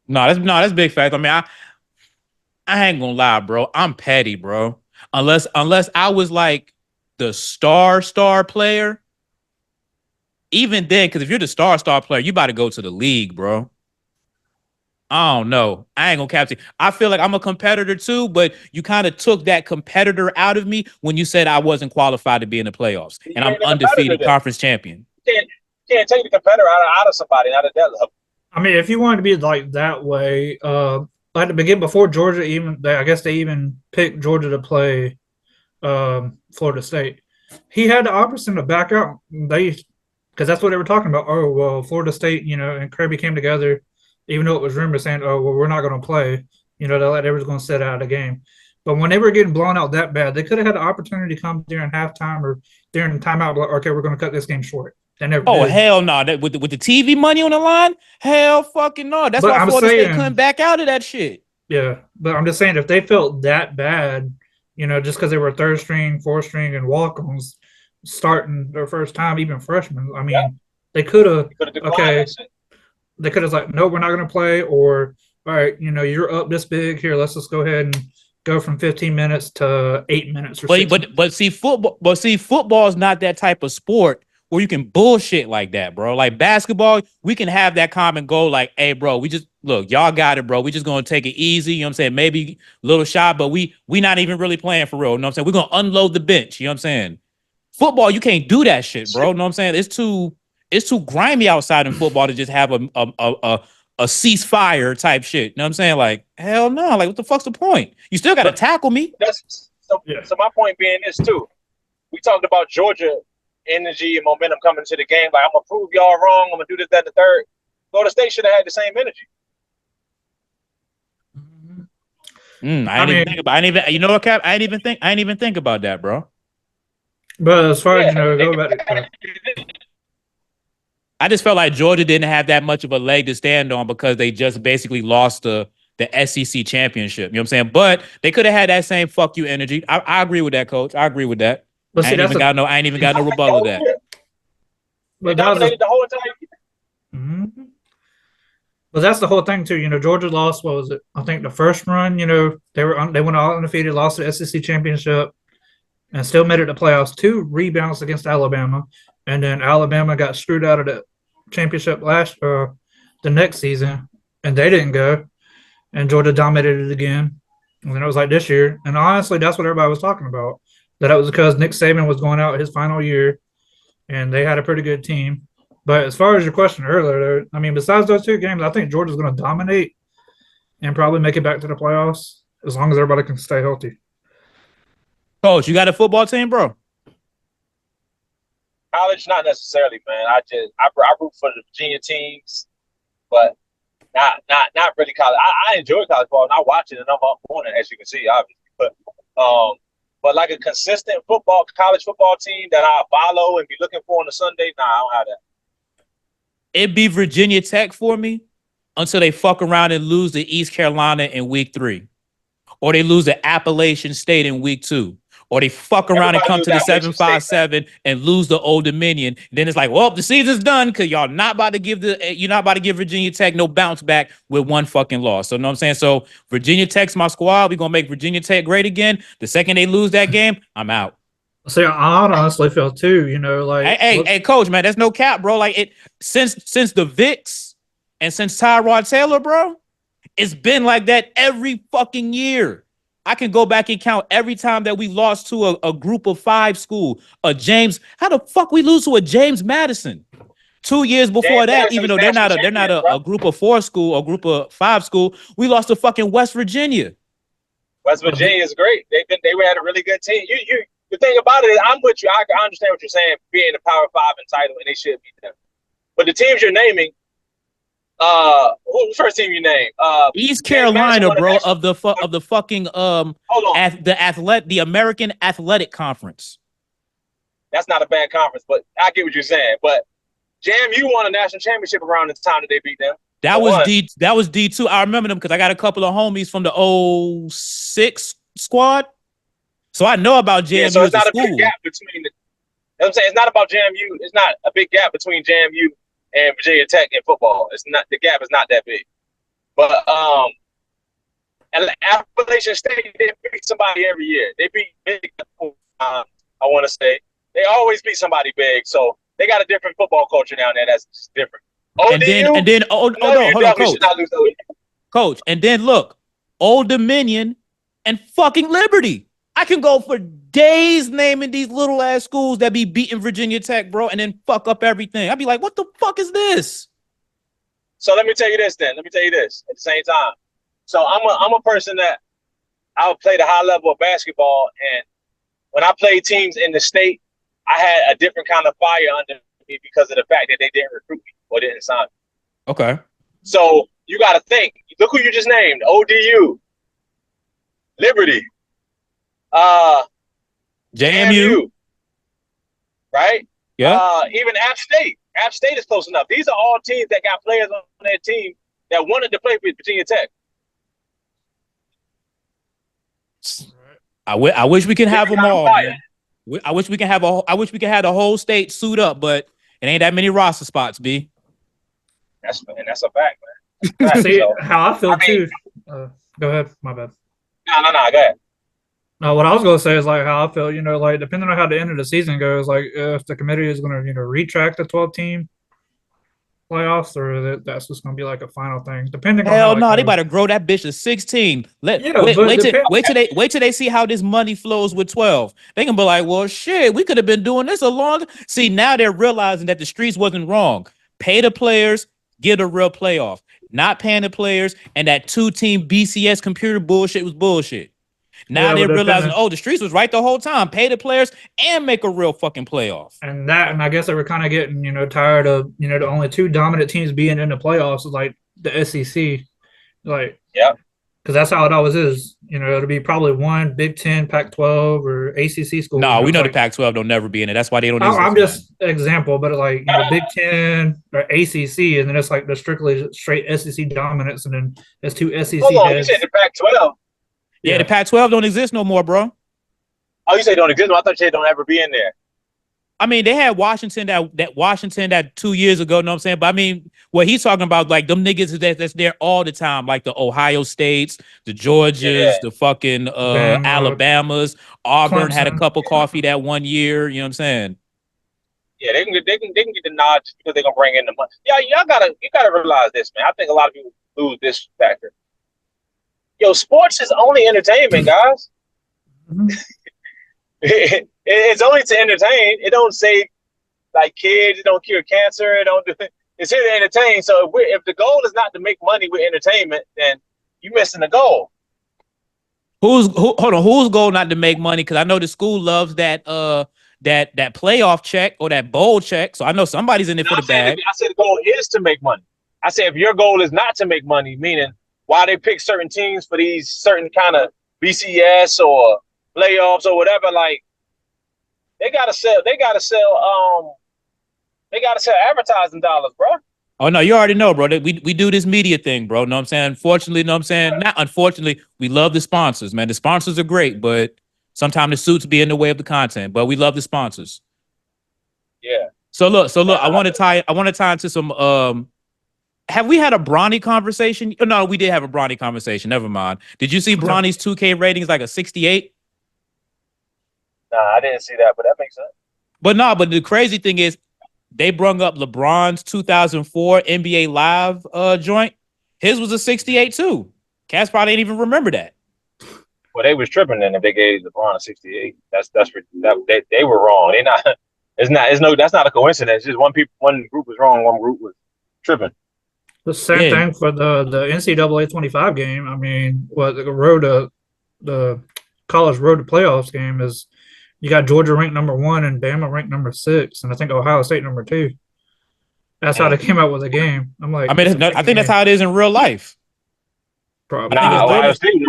No, that's big fact. I mean, I ain't gonna lie, bro. I'm petty, bro. Unless I was like the star player. Even then, because if you're the star player, you about to go to the league, bro. I don't know. I ain't gonna capture. I feel like I'm a competitor too, but you kind of took that competitor out of me when you said I wasn't qualified to be in the playoffs, and I'm undefeated conference champion. You can't take the competitor out of somebody, out of that level. I mean, if you wanted to be like that way, like the beginning before Georgia I guess they even picked Georgia to play Florida State. He had the option to back out. Because that's what they were talking about. Oh well, Florida State, and Kirby came together, even though it was rumors saying, oh well, we're not going to play. They were going to sit out of the game. But when they were getting blown out that bad, they could have had the opportunity to come during halftime or during timeout. Like, okay, we're going to cut this game short. Hell no! With the TV money on the line, hell fucking no. That's why Florida State couldn't back out of that shit. Yeah, but I'm just saying if they felt that bad, just because they were 3rd string, 4th string, and walk-ons starting their first time, even freshmen. I mean, they could have. Okay, they could have like, no, we're not going to play, or all right, you're up this big here. Let's just go ahead and go from 15 minutes to 8 minutes. Or but see football is not that type of sport where you can bullshit like that, bro. Like basketball, we can have that common goal. Like, hey, bro, we just look, y'all got it, bro. We just gonna take it easy. You know what I'm saying? Maybe a little shot, but we not even really playing for real. You know what I'm saying? We're gonna unload the bench. You know what I'm saying? Football, you can't do that shit, bro. You know what I'm saying? It's too grimy outside in football to just have a ceasefire type shit. You know what I'm saying? Like, hell no. Like, what the fuck's the point? You still gotta tackle me. So my point being this too. We talked about Georgia energy and momentum coming to the game. Like, I'm gonna prove y'all wrong. I'm gonna do this, that, and the third. Florida State should have had the same energy. I didn't even think about. You know what, Cap? I didn't even think about that, bro. But as far as go back. I just felt like Georgia didn't have that much of a leg to stand on because they just basically lost the SEC championship. You know what I'm saying? But they could have had that same fuck you energy. I agree with that, Coach. I agree with that. But I ain't even got no rebuttal to that. They dominated the whole entire year. Mm-hmm. But that's the whole thing too. Georgia lost. What was it? I think the first run. They went all undefeated, lost the SEC championship, and still made it to playoffs. 2 rebounds against Alabama, and then Alabama got screwed out of the championship the next season, and they didn't go, and Georgia dominated it again. And then it was like this year, and honestly, that's what everybody was talking about. That it was because Nick Saban was going out his final year, and they had a pretty good team. But as far as your question earlier, I mean, besides those 2 games, I think Georgia's going to dominate and probably make it back to the playoffs as long as everybody can stay healthy. Coach, you got a football team, bro? College, not necessarily, man. I root for the Virginia teams, but Not really college. I enjoy college ball and I watch it and I'm up on it, as you can see, obviously. But like a consistent college football team that I follow and be looking for on a Sunday, nah, I don't have that. It'd be Virginia Tech for me until they fuck around and lose to East Carolina in week 3. Or they lose to Appalachian State in week 2. Or they fuck around and come to the 757 and lose the Old Dominion. Then it's like, well, the season's done because you're not about to give Virginia Tech no bounce back with one fucking loss. So you know what I'm saying? So Virginia Tech's my squad. We're gonna make Virginia Tech great again. The second they lose that game, I'm out. See, I honestly feel too, like hey, coach, man, there's no cap, bro. Like it since the Vicks and since Tyrod Taylor, bro, it's been like that every fucking year. I can go back and count every time that we lost to a group of 5 school. How the fuck we lose to a James Madison? 2 years before that, even though they're not a group of 4 school or group of 5 school, we lost to fucking West Virginia. West Virginia is great. They had a really good team. The thing about it is, I'm with you. I understand what you're saying, being the Power 5 entitled, and they should beat them. But the teams you're naming, who's the first team you name? East Carolina, bro, of the fucking the American Athletic Conference. That's not a bad conference, but I get what you're saying. But JMU won a national championship around the time that they beat them. That was D2. I remember them because I got a couple of homies from the 06 squad. So I know about JMU. Yeah, so it's not a big gap between you know what I'm saying? It's not about JMU. It's not a big gap between JMU and Virginia Tech in football. It's not, the gap is not that big. But and Appalachian State, they beat somebody every year. They beat big. I want to say they always beat somebody big. So they got a different football culture down there. That's just different. ODU, hold on, coach. And then look, Old Dominion and fucking Liberty. I can go for days naming these little ass schools that be beating Virginia Tech, bro, and then fuck up everything. I'd be like, what the fuck is this? So let me tell you this then. Let me tell you this at the same time. So I'm a person that I would play the high level of basketball, and when I played teams in the state, I had a different kind of fire under me because of the fact that they didn't recruit me or didn't sign me. Okay. So you got to think. Look who you just named: ODU, Liberty, JMU, right? Yeah. Even App State. App State is close enough. These are all teams that got players on their team that wanted to play with Virginia Tech. I wish we could have them all, man. I wish we could have the whole state suit up, but it ain't that many roster spots, B. That's a fact, man. See how I feel too. Go ahead, my bad. No, go ahead. No, what I was gonna say is like how I feel. Like depending on how the end of the season goes, like if the committee is gonna retract the 12-team playoffs, or that's just gonna be like a final thing. Depending on hell no, they better grow that bitch to 16. Wait till they see how this money flows with 12. They can be like, well, shit, we could have been doing this a long. See, now they're realizing that the streets wasn't wrong. Pay the players, get a real playoff. Not paying the players, and that 2-team BCS computer bullshit was bullshit. Now they're realizing, the streets was right the whole time. Pay the players and make a real fucking playoff. And I guess they were kind of getting, tired of, the only 2 dominant teams being in the playoffs, like the SEC. Like, yeah. Because that's how it always is. It'll be probably one Big Ten, Pac-12, or ACC school. No, we know the Pac-12 don't never be in it. That's why they don't. I'm just example, but like Big Ten or ACC, and then it's like the strictly straight SEC dominance, and then there's 2 SEC. Hold on, you said the Pac-12. Yeah, the Pac-12 don't exist no more, bro. Oh, you say don't exist? No, I thought you said don't ever be in there. I mean, they had Washington that 2 years ago, you know what I'm saying? But I mean, what he's talking about, like them niggas that's there all the time, like the Ohio States, the Georgias, the fucking Alabamas. Auburn had a cup of coffee that one year, you know what I'm saying? Yeah, they can get the nod just because they're gonna bring in the money. Yeah, you gotta realize this, man. I think a lot of people lose this factor. Yo, sports is only entertainment, guys. It's only to entertain. It don't save like kids. It don't cure cancer. It's here to entertain. So if the goal is not to make money with entertainment, then you're missing the goal. Whose goal not to make money? Because I know the school loves that playoff check or that bowl check. So I know somebody's in it for the bag. I said the goal is to make money. I say if your goal is not to make money, meaning why they pick certain teams for these certain kind of BCS or playoffs or whatever, like they gotta sell advertising dollars, bro. Oh no, you already know, bro. That we do this media thing, bro. Know what I'm saying? Unfortunately, know what I'm saying? Not unfortunately, we love the sponsors, man. The sponsors are great, but sometimes the suits be in the way of the content. But we love the sponsors. Yeah. So look, I want to tie into some have we had a Bronny conversation? Oh, no, we did have a Bronny conversation. Never mind. Did you see Bronny's 2K ratings like a 68? Nah, I didn't see that, but that makes sense. But the crazy thing is they brung up LeBron's 2004 NBA Live joint. His was a 68 too. Cats probably didn't even remember that. Well, they was tripping then if they gave LeBron a 68. They were wrong. They not. That's not a coincidence. Just one group was wrong, one group was tripping. The same thing for the NCAA 25 game. I mean, the college road to playoffs game is you got Georgia ranked number 1 and Bama ranked number 6, and I think Ohio State number 2. That's how they came out with the game. I'm like, I mean, I think that's how it is in real life. Probably. Ohio State.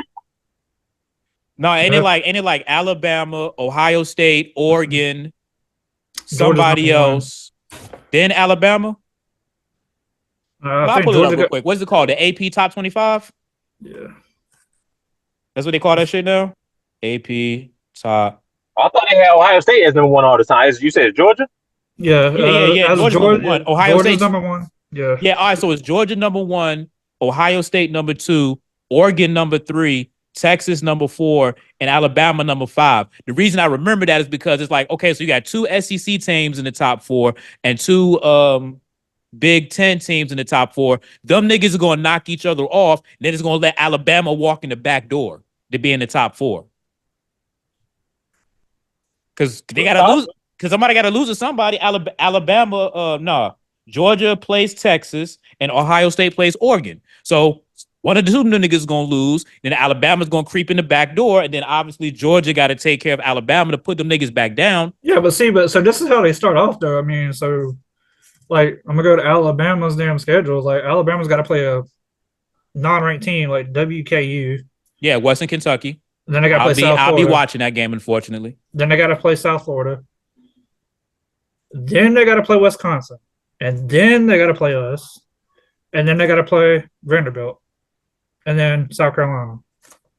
No, ain't it like Alabama, Ohio State, Oregon, somebody else, then Alabama? I'll pull it up real quick. What's it called? The AP Top 25? Yeah. That's what they call that shit now? AP Top. I thought they had Ohio State as number 1 all the time. You said Georgia? Yeah. Georgia's number 1. Ohio State's number 1. Yeah. Yeah, all right, so it's Georgia number 1, Ohio State number 2, Oregon number 3, Texas number 4, and Alabama number 5. The reason I remember that is because it's like, okay, so you got 2 SEC teams in the top 4 and 2 Big Ten teams in the top 4. Them niggas are going to knock each other off. And then it's going to let Alabama walk in the back door to be in the top 4. Because they got to lose. Because somebody got to lose to somebody. Alabama, Georgia plays Texas and Ohio State plays Oregon. So one of the 2 niggas is going to lose. Then Alabama's going to creep in the back door. And then obviously Georgia got to take care of Alabama to put them niggas back down. Yeah, but so this is how they start off, though. I mean, so like I'm gonna go to Alabama's damn schedule. Like Alabama's got to play a non-ranked team like WKU. Yeah, Western Kentucky. And then they got to play South Florida. I'll be watching that game, unfortunately. Then they got to play South Florida. Then they got to play Wisconsin, and then they got to play us, and then they got to play Vanderbilt, and then South Carolina,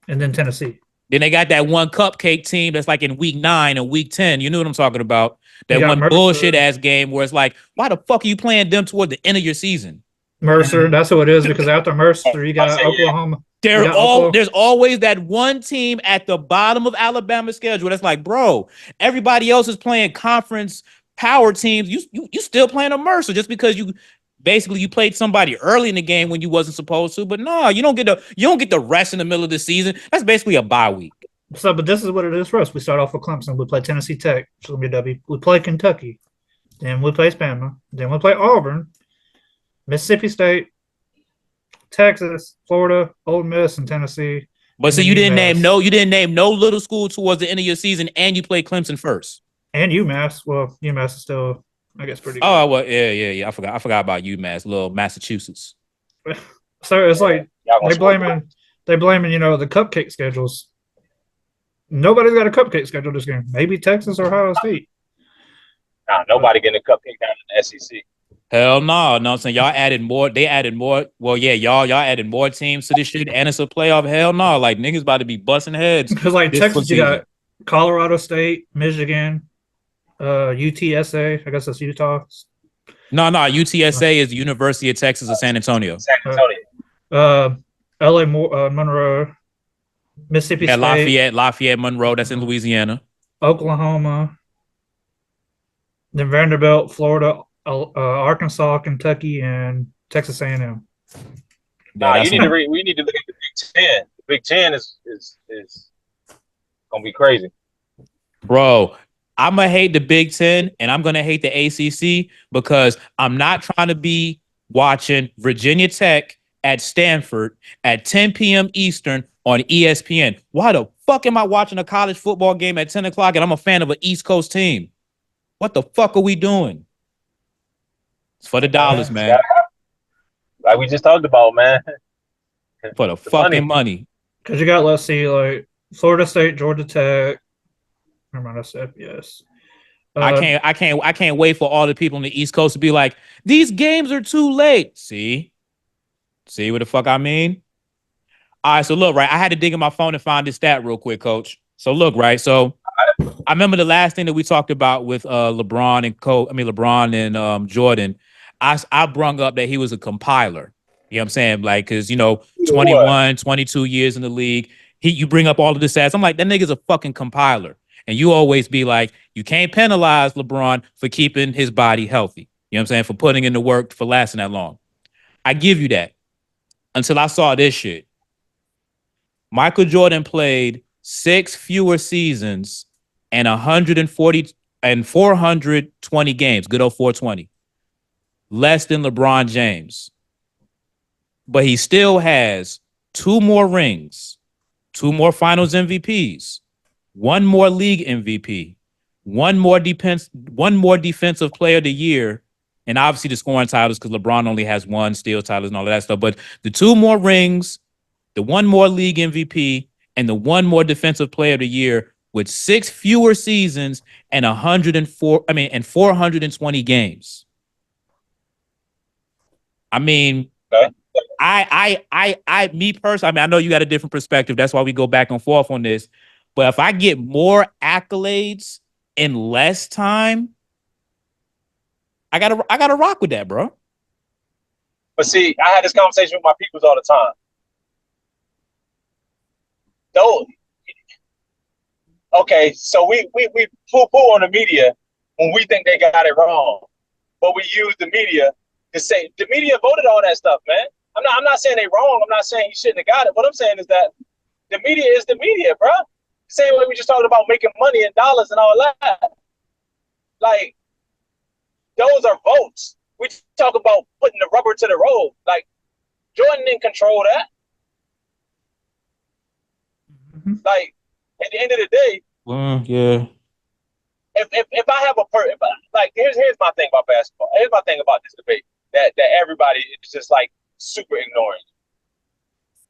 and then Tennessee. Then they got that one cupcake team that's like in week 9 and week 10. You know what I'm talking about? That one bullshit ass game where it's like, why the fuck are you playing them toward the end of your season? Mercer, that's who it is, because after Mercer, you got Oklahoma. There's always that one team at the bottom of Alabama's schedule that's like, bro, everybody else is playing conference power teams. You still playing a Mercer just because you played somebody early in the game when you wasn't supposed to. But no, you don't get the rest in the middle of the season. That's basically a bye week. So, but this is what it is for us. We start off with Clemson. We play Tennessee Tech, which will be a W. We play Kentucky. Then we play Bama. Then we play Auburn, Mississippi State, Texas, Florida, Ole Miss, and Tennessee. But so you didn't name no little school towards the end of your season, and you played Clemson first. And UMass. Well, UMass is still, I guess, pretty good. Oh well, yeah. I forgot about UMass, little Massachusetts. So it's like they blaming the cupcake schedules. Nobody's got a cupcake schedule this game. Maybe Texas or Ohio State. Nah, nobody getting a cupcake down in the SEC. Hell no. No, I'm saying y'all added more. They added more. Well, yeah, y'all added more teams to this shit, and it's a playoff. Hell no. Like niggas about to be busting heads. Because like Texas, you got Colorado State, Michigan, UTSA. I guess that's Utah. No. UTSA is the University of Texas of San Antonio. LA Monroe. Mississippi State. Lafayette, Monroe. That's in Louisiana. Oklahoma. Then Vanderbilt, Florida, Arkansas, Kentucky, and Texas A&M. We need to look at the Big Ten. The Big Ten is gonna be crazy, bro. I'm gonna hate the Big Ten and I'm gonna hate the ACC because I'm not trying to be watching Virginia Tech at Stanford at 10 p.m. Eastern on ESPN. Why the fuck am I watching a college football game at 10 o'clock and I'm a fan of an East Coast team? What the fuck are we doing? It's for the dollars, man. Like we just talked about, man. For the fucking money. Because you got, let's see, like Florida State, Georgia Tech. Never mind, that's FBS. I can't wait for all the people on the East Coast to be like, these games are too late. See what the fuck I mean? All right, so look, right. I had to dig in my phone and find this stat real quick, Coach. So look, right. So I remember the last thing that we talked about with LeBron and Jordan. I brung up that he was a compiler. You know what I'm saying? Like, because 21, 22 years in the league. You bring up all of the stats. I'm like, that nigga's a fucking compiler. And you always be like, you can't penalize LeBron for keeping his body healthy. You know what I'm saying? For putting in the work, for lasting that long. I give you that. Until I saw this shit. Michael Jordan played 6 fewer seasons and 140 and 420 games. Good old 420. Less than LeBron James. But he still has 2 more rings, 2 more finals MVPs, 1 more league MVP, 1 more defensive player of the year, and obviously the scoring titles because LeBron only has 1 steal titles and all of that stuff. But the 2 more rings, the 1 more league MVP, and the 1 more defensive player of the year with 6 fewer seasons and 420 games. I mean, okay. Me personally, I mean, I know you got a different perspective. That's why we go back and forth on this. But if I get more accolades in less time, I gotta rock with that, bro. But see, I had this conversation with my peoples all the time. Okay, so we poo-poo on the media when we think they got it wrong. But we use the media to say the media voted all that stuff, man. I'm not saying they wrong. I'm not saying he shouldn't have got it. What I'm saying is that the media is the media, bro. Same way we just talked about making money in dollars and all that. Like, those are votes. We talk about putting the rubber to the road. Like, Jordan didn't control that. Mm-hmm. Like, at the end of the day, yeah. If I have here's my thing about basketball. Here's my thing about this debate that everybody is just like super ignoring.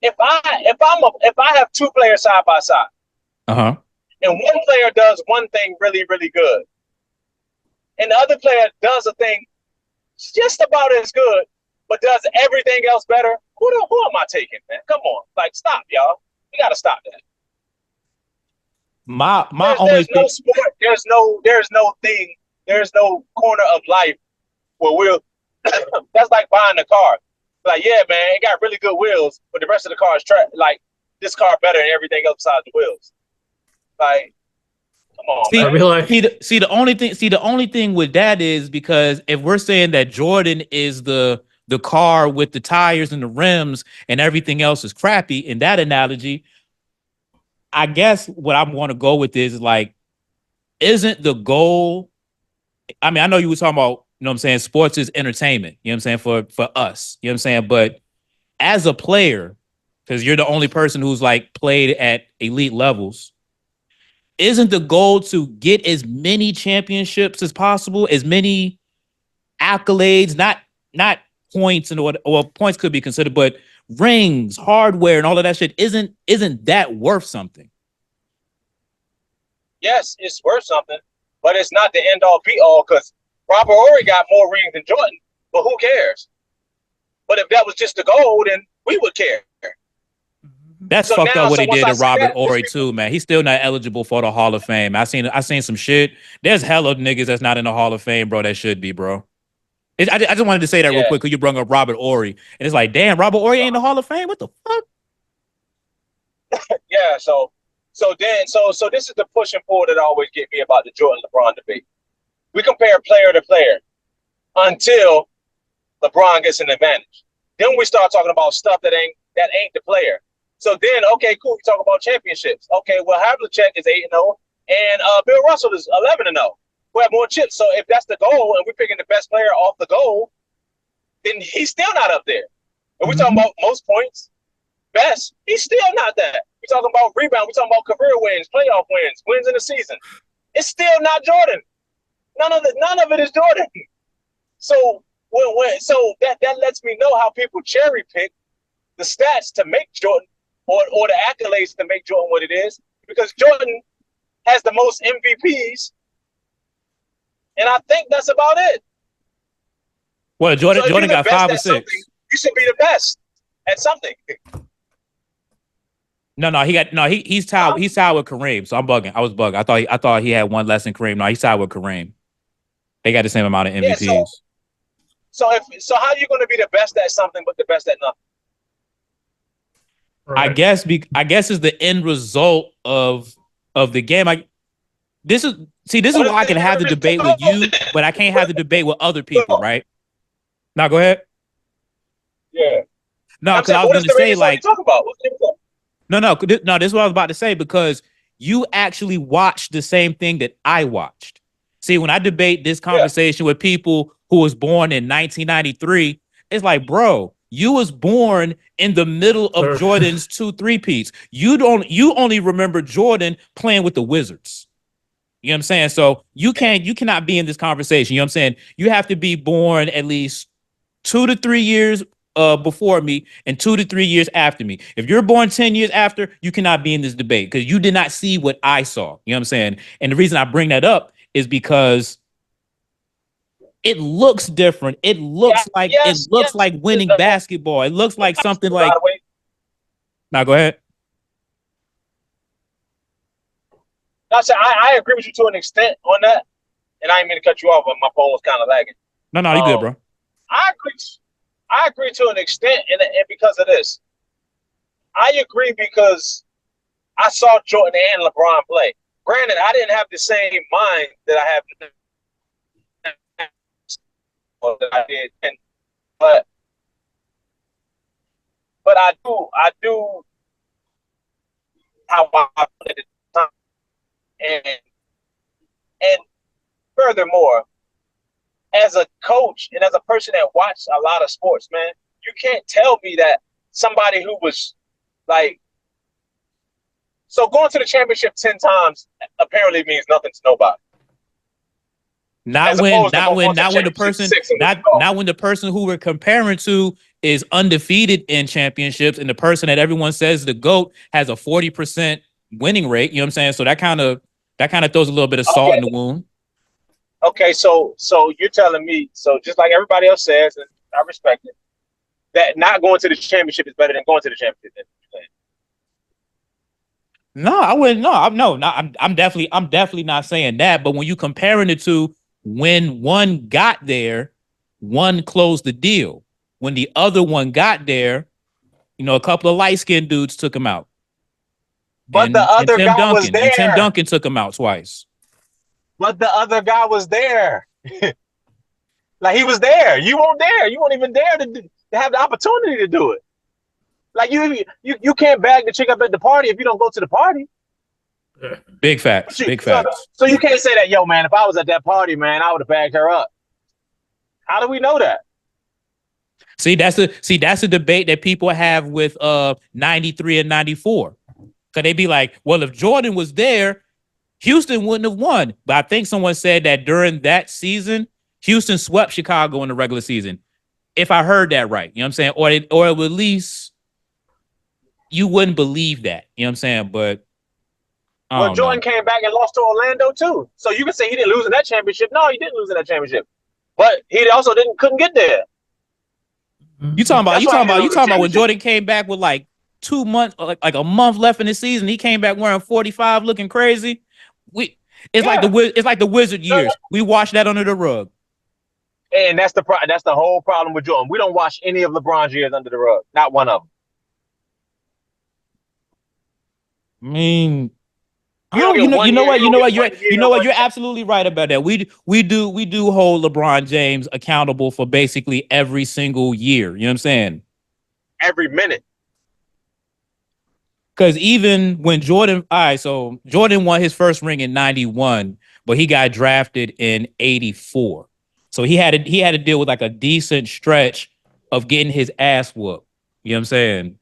If I have 2 players side by side, and one player does one thing really, really good, and the other player does a thing just about as good, but does everything else better, who am I taking, man? Come on. Like, stop, y'all. We gotta stop that. There's no sport, there's no corner of life where that's like buying a car. Like, yeah, man, it got really good wheels, but the rest of the car is like this car better than everything else besides the wheels. Like, come on, man. The only thing with that is because if we're saying that Jordan is the car with the tires and the rims and everything else is crappy, in that analogy, I guess what I want to go with is like, isn't the goal? I mean, I know you were talking about, you know what I'm saying, sports is entertainment, you know what I'm saying, for us, you know what I'm saying? But as a player, because you're the only person who's like played at elite levels, isn't the goal to get as many championships as possible, as many accolades, not points and or points could be considered, but rings, hardware, and all of that shit, isn't that worth something? Yes, it's worth something, but it's not the end all be all, because Robert Horry got more rings than Jordan, but who cares? But if that was just the goal, then we would care. That's fucked up what he did to Robert Horry too, man. He's still not eligible for the Hall of Fame. I seen some shit. There's hella niggas that's not in the Hall of Fame, bro. That should be, bro. I just wanted to say that real quick because you brought up Robert Horry, and it's like, damn, Robert Horry ain't in the Hall of Fame. What the fuck? Yeah. So this is the push and pull that always get me about the Jordan LeBron debate. We compare player to player until LeBron gets an advantage. Then we start talking about stuff that ain't the player. So then, okay, cool. We talk about championships. Okay, well, Havlicek is 8-0, and Bill Russell is 11-0. Who have more chips. So if that's the goal, and we're picking the best player off the goal, then he's still not up there. And we're talking about most points, best. He's still not that. We're talking about rebound. We're talking about career wins, playoff wins in the season. It's still not Jordan. None of it is Jordan. So So that lets me know how people cherry pick the stats to make Jordan or the accolades to make Jordan what it is, because Jordan has the most MVPs, and I think that's about it. Well, Jordan got 5 or 6. You should be the best at something. He's tied with Kareem. So I'm bugging. I was bugging. I thought he had one less than Kareem. No, he's tied with Kareem. They got the same amount of MVPs. Yeah, so how are you going to be the best at something but the best at nothing? Right. I guess is the end result of the game. This is why I can have the debate with you, but I can't have the debate with other people, right? Now go ahead. Yeah. No, because I was going to say like. No. This is what I was about to say, because you actually watched the same thing that I watched. See, when I debate this conversation with people who was born in 1993, it's like, bro, you was born in the middle of Jordan's 2 3-peats. You only remember Jordan playing with the Wizards. You know what I'm saying? So you cannot be in this conversation. You know what I'm saying? You have to be born at least 2 to 3 years before me and 2 to 3 years after me. If you're born 10 years after, you cannot be in this debate because you did not see what I saw. You know what I'm saying? And the reason I bring that up is because it looks different. It looks like winning basketball. It looks like something like. Now go ahead. I agree with you to an extent on that, and I ain't mean to cut you off, but my phone was kind of lagging. No, you good, bro. I agree to an extent, and because of this, I agree because I saw Jordan and LeBron play. Granted, I didn't have the same mind that I have that I did, but I do how I played at the time, and furthermore, as a coach and as a person that watched a lot of sports, man, you can't tell me that somebody who was like, so going to the championship 10 times apparently means nothing to nobody. Not when the person who we're comparing to is undefeated in championships, and the person that everyone says the GOAT has a 40% winning rate. You know what I'm saying? So that kind of throws a little bit of salt in the wound. Okay, so you're telling me, so just like everybody else says, and I respect it, that not going to the championship is better than going to the championship. No, I wouldn't. No, I'm definitely not saying that. But when you comparing it to when one got there, one closed the deal. When the other one got there, a couple of light-skinned dudes took him out. But the other guy was there. And Tim Duncan took him out twice. But the other guy was there. Like, he was there. You weren't there. You weren't even there to have the opportunity to do it. Like, you can't bag the chick up at the party if you don't go to the party. Big facts. Big facts. So you can't say that, yo, man, if I was at that party, man, I would have bagged her up. How do we know that? See, that's a debate that people have with 93 and 94. Because they be like, well, if Jordan was there, Houston wouldn't have won. But I think someone said that during that season, Houston swept Chicago in the regular season. If I heard that right, you know what I'm saying? Or at least you wouldn't believe that. You know what I'm saying? But Jordan came back and lost to Orlando too. So you can say he didn't lose in that championship. No, he didn't lose in that championship. But he also couldn't get there. You talking about when Jordan came back with like 2 months, like a month left in the season. He came back wearing 45, looking crazy. It's like the Wizard years. We washed that under the rug. And that's the whole problem with Jordan. We don't wash any of LeBron's years under the rug. Not one of them. I mean, you know what? You're absolutely right about that. We do hold LeBron James accountable for basically every single year. You know what I'm saying? Every minute. Because even when Jordan won his first ring in 91, but he got drafted in 84. So he had to deal with like a decent stretch of getting his ass whooped. You know what I'm saying?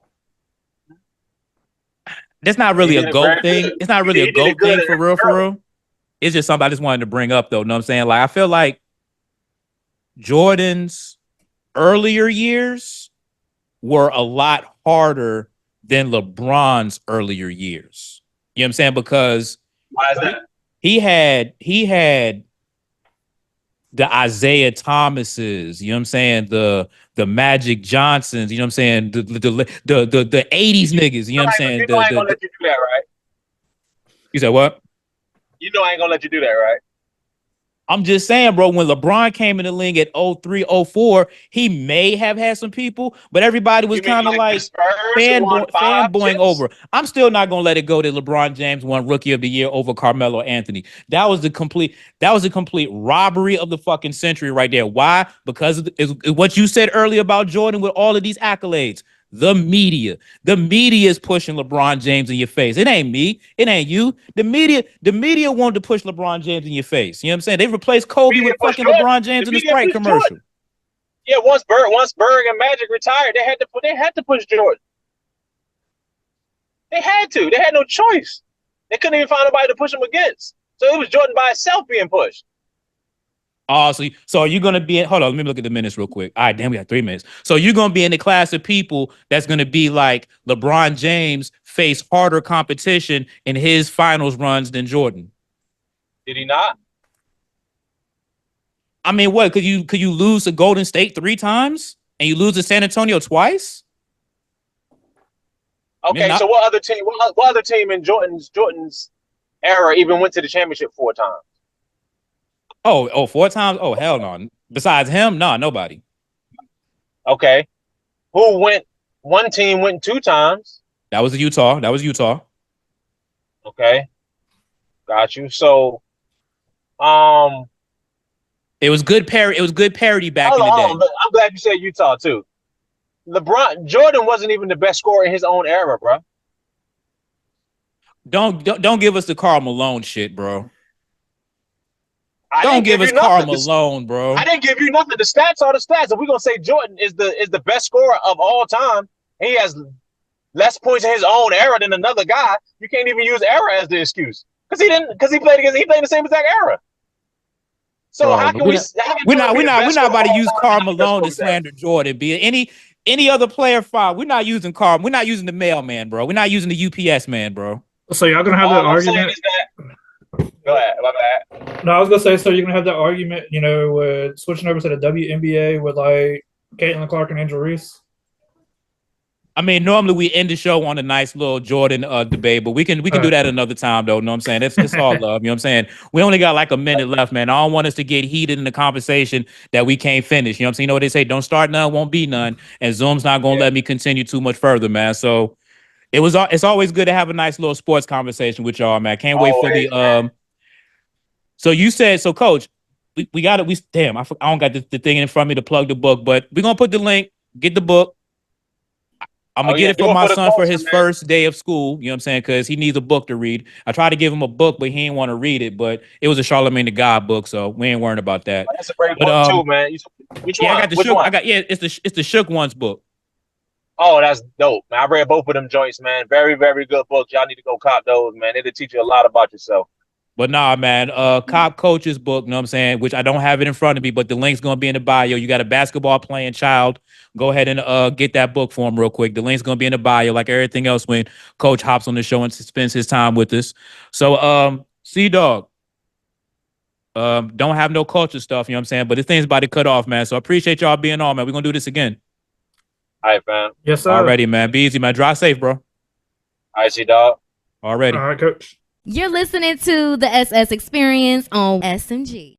That's not really a GOAT thing. It's not really a GOAT thing for real. It's just something I just wanted to bring up though. You know what I'm saying? Like, I feel like Jordan's earlier years were a lot harder than LeBron's earlier years. You know what I'm saying? Because Why is that? he had the Isaiah Thomases, you know what I'm saying? The Magic Johnsons, you know what I'm saying? The 80s niggas, you know what I'm saying? You know I ain't gonna let you do that, right? You said what? You know I ain't gonna let you do that, right? I'm just saying, bro, when LeBron came in the league at 03, 04, he may have had some people, but everybody was kind of like fanboying over. I'm still not going to let it go that LeBron James won Rookie of the Year over Carmelo Anthony. That was a complete robbery of the fucking century right there. Why? Because of what you said earlier about Jordan with all of these accolades. The media is pushing LeBron James in your face. It ain't me. It ain't you. The media wanted to push LeBron James in your face. You know what I'm saying? They replaced Kobe with fucking LeBron James in the Sprite commercial. Jordan. Yeah, once Berg and Magic retired, they had to push Jordan. They had to. They had no choice. They couldn't even find nobody to push him against. So it was Jordan by itself being pushed. Oh, so are you going to be hold on, let me look at the minutes real quick. All right, damn, we got 3 minutes. So you're going to be in the class of people that's going to be like LeBron James face harder competition in his finals runs than Jordan. Did he not? I mean, what? Could you lose to Golden State 3 times and you lose to San Antonio twice? Okay, so what other team in Jordan's era even went to the championship 4 times? Oh, 4 times? Oh, hell no. Besides him, no, nobody. Okay. Who went? One team went 2 times. That was Utah. Okay. Got you. So, it was good parody back in the day. I'm glad you said Utah too. Jordan wasn't even the best scorer in his own era, bro. Don't give us the Karl Malone shit, bro. Don't give us Karl Malone, bro. I didn't give you nothing. The stats are the stats. If we're gonna say Jordan is the best scorer of all time, and he has less points in his own era than another guy, you can't even use era as the excuse because he played the same exact era. So bro, how can we're not about to use Karl Malone to slander Jordan? Be any other player fine. We're not using Karl. We're not using the mailman, bro. We're not using the UPS man, bro. So y'all gonna have that argument? Go ahead. My bad. No, I was gonna say, so you're gonna have that argument, with switching over to the WNBA with like Caitlin Clark and Angel Reese. I mean, normally we end the show on a nice little Jordan debate, but we can do that another time, though. You know what I'm saying? It's all love. You know what I'm saying? We only got like a minute left, man. I don't want us to get heated in the conversation that we can't finish. You know what I'm saying? You know what they say? Don't start none, won't be none. And Zoom's not gonna let me continue too much further, man. So it's always good to have a nice little sports conversation with y'all, man. Can't wait for the So you said, so Coach, we got it. I don't got the thing in front of me to plug the book, but we're gonna put the link. Get the book. I'm gonna get it for my son for his first day of school. You know what I'm saying? Because he needs a book to read. I tried to give him a book, but he didn't want to read it. But it was a Charlemagne the God book, so we ain't worrying about that. That's a great book too, man. Which one? I got the Shook. It's the Shook Ones book. Oh, that's dope, man. I read both of them joints, man. Very, very good books. Y'all need to go cop those, man. It'll teach you a lot about yourself. But nah, man, Cop Coach's book, you know what I'm saying, which I don't have it in front of me, but the link's going to be in the bio. You got a basketball playing child, go ahead and get that book for him real quick. The link's going to be in the bio like everything else when Coach hops on the show and spends his time with us. So, C-Dawg, don't have no culture stuff, you know what I'm saying, but this thing's about to cut off, man. So I appreciate y'all being on, man. We're going to do this again. All right, fam. Yes, sir. Already, man. Be easy, man. Drive safe, bro. All right, C-Dawg. Already. All right, Coach. You're listening to the SS Experience on SMG.